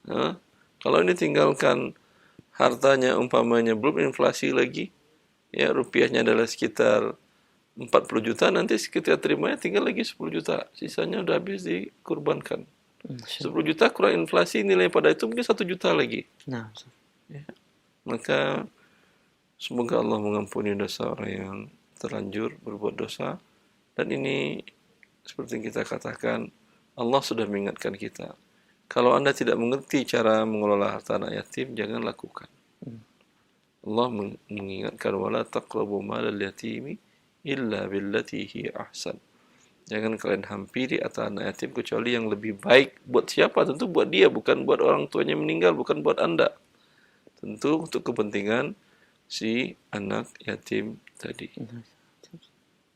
Nah, kalau ini tinggalkan hartanya umpamanya belum inflasi lagi, ya rupiahnya adalah sekitar 40 juta, nanti kita terimanya tinggal lagi 10 juta. Sisanya udah habis dikurbankan. 10 juta kurang inflasi, nilai pada itu mungkin 1 juta lagi. Ya. Maka semoga Allah mengampuni dosa orang yang terlanjur berbuat dosa. Dan ini seperti yang kita katakan, Allah sudah mengingatkan kita. Kalau Anda tidak mengerti cara mengelola harta anak yatim, jangan lakukan. Allah mengingatkan, wala taqrabu malal yatimi illa billati hi ahsan. Jangan kalian hampiri harta anak yatim kecuali yang lebih baik. Buat siapa? Tentu buat dia, bukan buat orang tuanya meninggal, bukan buat Anda. Tentu untuk kepentingan si anak yatim tadi.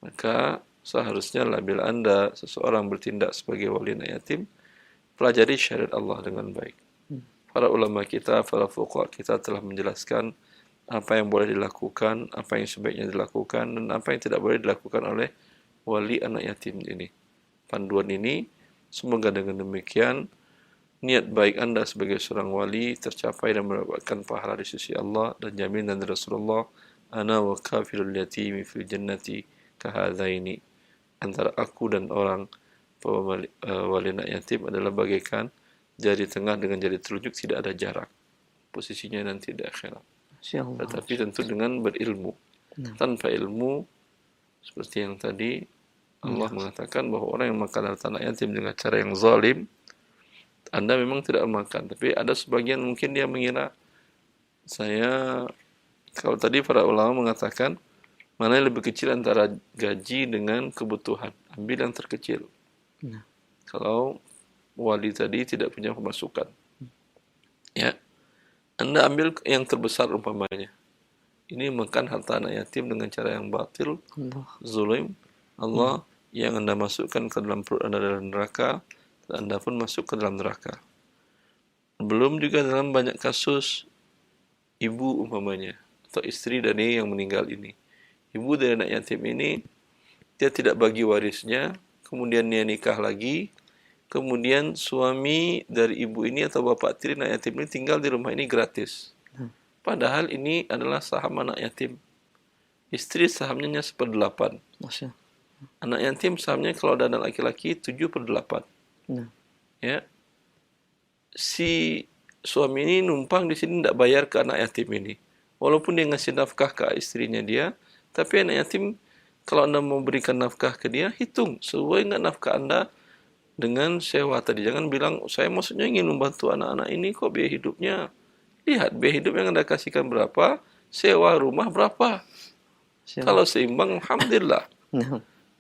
Maka seharusnya bila Anda seseorang bertindak sebagai wali anak yatim, pelajari syariat Allah dengan baik. Para ulama kita, para fuqaha kita telah menjelaskan apa yang boleh dilakukan, apa yang sebaiknya dilakukan, dan apa yang tidak boleh dilakukan oleh wali anak yatim ini. Panduan ini, semoga dengan demikian niat baik Anda sebagai seorang wali tercapai dan mendapatkan pahala di sisi Allah dan jaminan dari Rasulullah, ana wa kafilul yatimi fil jannati kahadzaini. Antara aku dan orang wali anak yatim adalah bagaikan jari tengah dengan jari telunjuk, tidak ada jarak. Posisinya nanti di akhirat. Tetapi tentu dengan berilmu. Tanpa ilmu, seperti yang tadi Allah mengatakan bahwa orang yang makan harta anak yatim dengan cara yang zalim, Anda memang tidak makan. Tapi ada sebagian mungkin dia mengira, kalau tadi para ulama mengatakan, mana yang lebih kecil antara gaji dengan kebutuhan, ambil yang terkecil. Kalau wali tadi tidak punya pemasukan, ya, Anda ambil yang terbesar umpamanya. Ini makan harta anak yatim dengan cara yang batil, zalim. Allah yang Anda masukkan ke dalam perut Anda dalam neraka, dan Anda pun masuk ke dalam neraka. Belum juga dalam banyak kasus ibu umpamanya atau istri dari yang meninggal ini. Ibu dari anak yatim ini dia tidak bagi warisnya, kemudian dia nikah lagi, kemudian suami dari ibu ini atau bapak tiri anak yatim ini tinggal di rumah ini gratis. Padahal ini adalah saham anak yatim. Istri sahamnya 1/8. Anak yatim sahamnya kalau ada anak laki-laki 7/8. Ya. Si suami ini numpang di sini tidak bayar ke anak yatim ini. Walaupun dia ngasih nafkah ke istrinya dia, tapi anak yatim kalau Anda mau berikan nafkah ke dia, hitung sesuai enggak nafkah Anda dengan sewa tadi. Jangan bilang, saya maksudnya ingin membantu anak-anak ini kok biaya hidupnya. Lihat biaya hidup yang Anda kasihkan berapa, sewa rumah berapa. Kalau seimbang, alhamdulillah.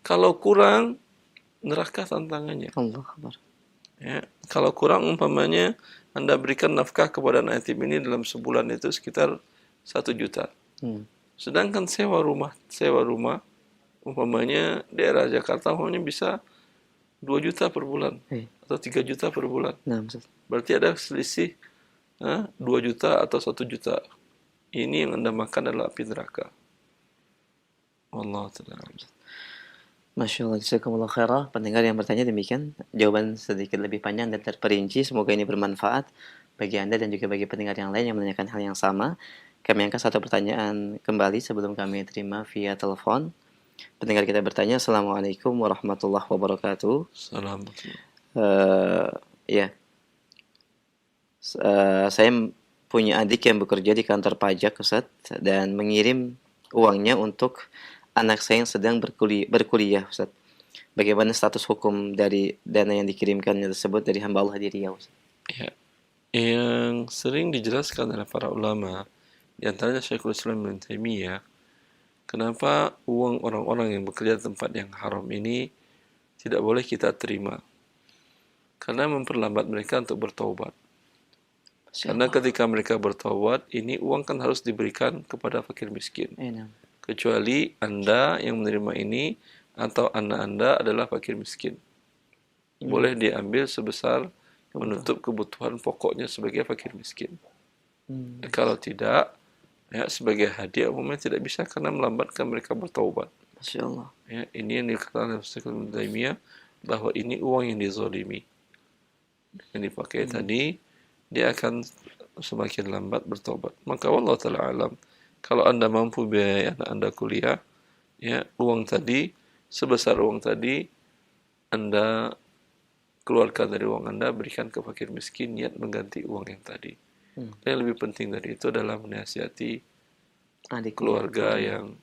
Kalau kurang, neraka tantangannya. Ya, kalau kurang umpamanya Anda berikan nafkah kepada anak yatim ini dalam sebulan itu sekitar 1 juta. Sedangkan sewa rumah umpamanya daerah Jakarta umpamanya bisa 2 juta per bulan atau 3 juta per bulan. Berarti ada selisih 2 juta atau 1 juta. Ini yang Anda makan adalah api neraka. Wallahu ta'ala. Masya Allah, jazakumullah khairah. Pendengar yang bertanya demikian, jawaban sedikit lebih panjang dan terperinci. Semoga ini bermanfaat bagi Anda dan juga bagi pendengar yang lain yang menanyakan hal yang sama. Kami angkat satu pertanyaan kembali sebelum kami terima via telepon. Pendengar kita bertanya, Assalamualaikum warahmatullahi wabarakatuh. Saya punya adik yang bekerja di kantor pajak, Ustaz, dan mengirim uangnya untuk anak saya yang sedang berkuliah, Ustaz. Bagaimana status hukum dari dana yang dikirimkannya tersebut dari hamba Allah di Riau, Ustaz? Ya. Yang sering dijelaskan oleh para ulama, di antaranya Syekhul Islam Ibnu Taimiyah, kenapa uang orang-orang yang bekerja di tempat yang haram ini tidak boleh kita terima? Karena memperlambat mereka untuk bertaubat. Karena ketika mereka bertaubat, ini uang kan harus diberikan kepada fakir miskin. Kecuali Anda yang menerima ini atau anak Anda adalah fakir miskin. Boleh diambil sebesar menutup kebutuhan pokoknya sebagai fakir miskin. Kalau tidak, ya sebagai hadiah umumnya tidak bisa karena melambatkan mereka bertaubat. Masya Allah. Ya, ini yang dikatakan oleh Syekhul Ibnu Taimiyah bahwa ini uang yang dizalimi. Yang dipakai tadi, dia akan semakin lambat bertaubat. Maka wallahu ta'ala alam, kalau Anda mampu biaya anak Anda kuliah, ya uang tadi, sebesar uang tadi, Anda keluarkan dari uang Anda, berikan ke fakir miskin, niat mengganti uang yang tadi. Yang lebih penting dari itu adalah menasihati Adik keluarga yang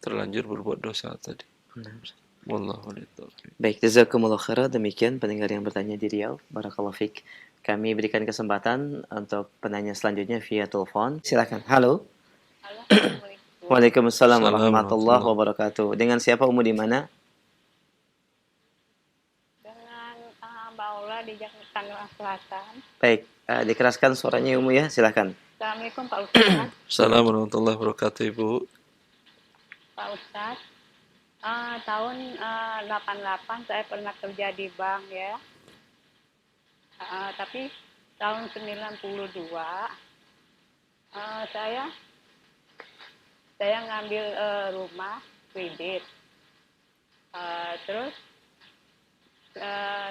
terlanjur berbuat dosa tadi. Wallahu a'lam. Baik, jazakumullah khairan. Demikian pendengar yang bertanya di Riau. Barakallahu fiik. Kami berikan kesempatan untuk penanya selanjutnya via telepon. Silakan. Halo. Waalaikumsalam warahmatullahi wabarakatuh. Dengan siapa, Umu, di mana? Di Jakarta Tangerang Selatan. Baik, dikeraskan suaranya, Umu, ya. Silakan. Assalamualaikum Pak Ustaz. Assalamualaikum warahmatullahi wabarakatuh, Ibu. Pak Ustaz, tahun 88 saya pernah kerja di bank, ya. Tapi tahun 92 saya ngambil rumah kredit. Terus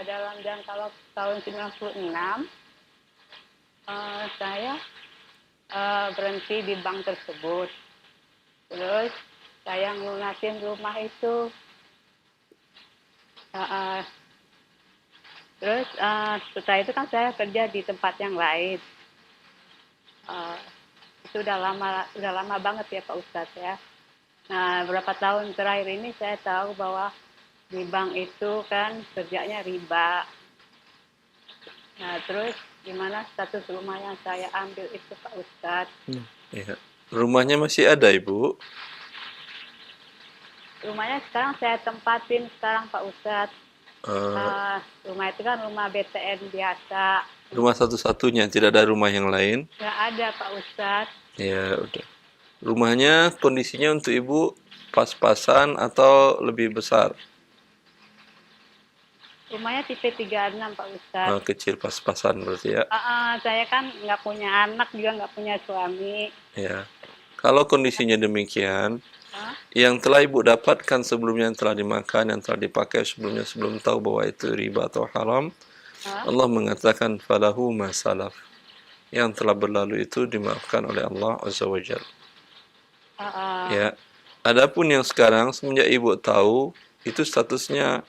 dalam jangka waktu tahun 96 saya berhenti di bank tersebut. Terus saya ngelunasin rumah itu. Terus setelah itu kan saya kerja di tempat yang lain. Itu udah lama banget ya Pak Ustadz ya. Nah, beberapa tahun terakhir ini saya tahu bahwa di bank itu kan kerjanya riba. Nah, terus gimana status rumah yang saya ambil itu Pak Ustadz? Ya. Rumahnya masih ada, Ibu? Rumahnya sekarang saya tempatin Pak Ustadz. Rumah itu kan rumah BTN biasa. Rumah satu-satunya, tidak ada rumah yang lain? Nggak ada Pak Ustadz. Ya, udah. Rumahnya kondisinya untuk Ibu pas-pasan atau lebih besar? Rumahnya tipe 36 Pak Ustadz. Kecil pas-pasan berarti ya? Saya kan nggak punya anak juga nggak punya suami. Ya. Kalau kondisinya demikian, yang telah Ibu dapatkan sebelumnya, yang telah dimakan, yang telah dipakai sebelumnya, sebelum tahu bahwa itu riba atau haram, Allah mengatakan falahu ma salaf. Yang telah berlalu itu dimaafkan oleh Allah Azza wa Jalla. Ya. Adapun yang sekarang semenjak Ibu tahu itu statusnya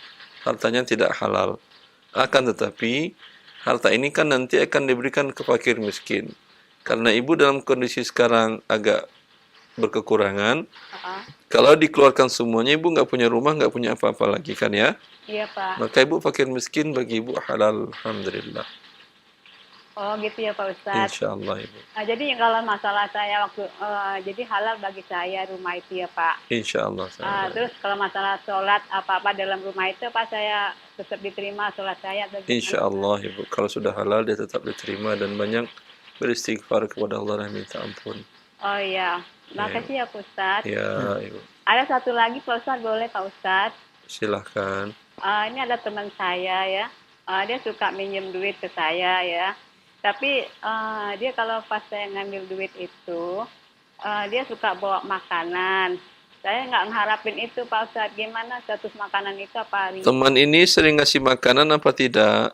hartanya tidak halal. Akan tetapi harta ini kan nanti akan diberikan ke fakir miskin. Karena Ibu dalam kondisi sekarang agak berkekurangan, kalau dikeluarkan semuanya Ibu nggak punya rumah, nggak punya apa-apa lagi kan ya? Iya Pak. Maka Ibu fakir miskin bagi Ibu halal, alhamdulillah. Oh gitu ya Pak Ustadz. Insyaallah Ibu. Jadi kalau masalah saya jadi halal bagi saya rumah itu ya Pak. Insyaallah. Terus kalau masalah sholat apa-apa dalam rumah itu Pak, saya tetap diterima sholat saya? Insyaallah Ibu. Kalau sudah halal dia tetap diterima dan banyak beristighfar kepada Allah dan minta ampun. Oh iya. Makasih ya Pak Ustadz. Ya Ibu. Ada satu lagi Pak Ustadz, boleh Pak Ustadz? Silahkan. Ini ada teman saya ya. Dia suka minjem duit ke saya ya. Tapi dia kalau pas saya ngambil duit itu, dia suka bawa makanan. Saya nggak mengharapin itu Pak Ustadz. Gimana status makanan itu apa? Teman ini sering ngasih makanan apa tidak?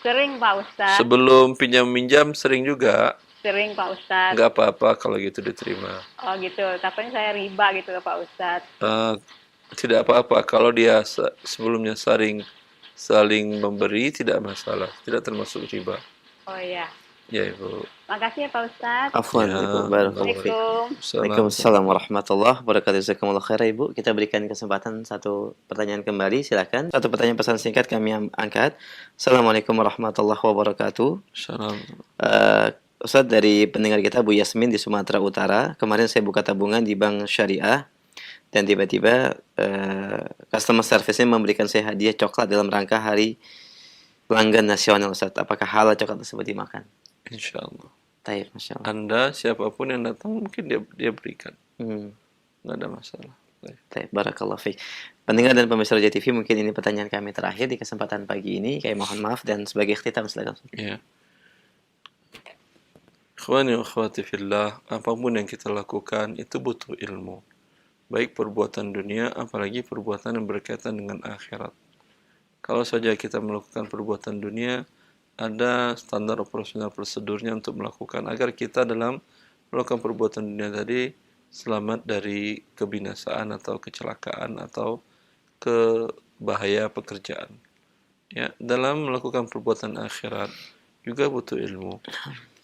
Sering Pak Ustadz. Sebelum pinjam-minjam sering juga? Sering Pak Ustadz. Nggak apa-apa kalau gitu diterima. Oh gitu, tapi saya riba gitu Pak Ustadz. Tidak apa-apa kalau dia sebelumnya saling memberi, tidak masalah, tidak termasuk riba. Oh iya. Ya Ibu. Makasih ya Pak Ustadz. Afwan Ya, Ibu, barakallahu fiik. Waalaikumsalam warahmatullahi wabarakatuh. Jazakumullah khairan Ibu. Kita berikan kesempatan satu pertanyaan kembali, silakan. Satu pertanyaan pesan singkat kami angkat. Assalamualaikum warahmatullahi wabarakatuh. Salam. Ustadz, dari pendengar kita Bu Yasmin di Sumatera Utara, kemarin saya buka tabungan di bank syariah dan tiba-tiba customer service-nya memberikan saya hadiah coklat dalam rangka hari pelanggan nasional, Ustadz. Apakah halal coklat tersebut dimakan? Insya Allah. Taib, Masya Allah. Anda siapapun yang datang mungkin dia berikan. Nggak ada masalah. Taib, barakallahu fiik. Pendengar dan pemirsa Roja TV, mungkin ini pertanyaan kami terakhir di kesempatan pagi ini. Kami mohon maaf dan sebagai ikhtitam silakan. Ya. Ikhwani wa akhwati fillah, apapun yang kita lakukan itu butuh ilmu. Baik perbuatan dunia, apalagi perbuatan yang berkaitan dengan akhirat. Kalau saja kita melakukan perbuatan dunia, ada standar operasional prosedurnya untuk melakukan agar kita dalam melakukan perbuatan dunia tadi selamat dari kebinasaan atau kecelakaan atau bahaya pekerjaan. Ya, dalam melakukan perbuatan akhirat juga butuh ilmu.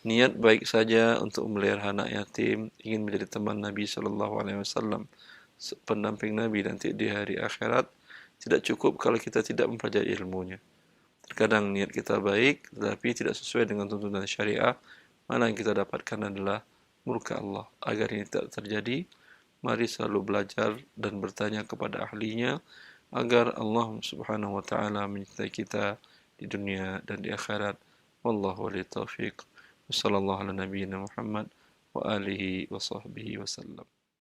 Niat baik saja untuk memelihara anak yatim, ingin menjadi teman Nabi SAW, pendamping Nabi nanti di hari akhirat, tidak cukup kalau kita tidak mempelajari ilmunya. Terkadang niat kita baik, tetapi tidak sesuai dengan tuntunan syariah. Mana yang kita dapatkan adalah murka Allah. Agar ini tidak terjadi, mari selalu belajar dan bertanya kepada ahlinya, agar Allah subhanahu wa ta'ala menyertai kita di dunia dan di akhirat. Wallahu wali taufiq. Wassallallahu ala nabiyyina Muhammad wa alihi wa sahbihi wasallam.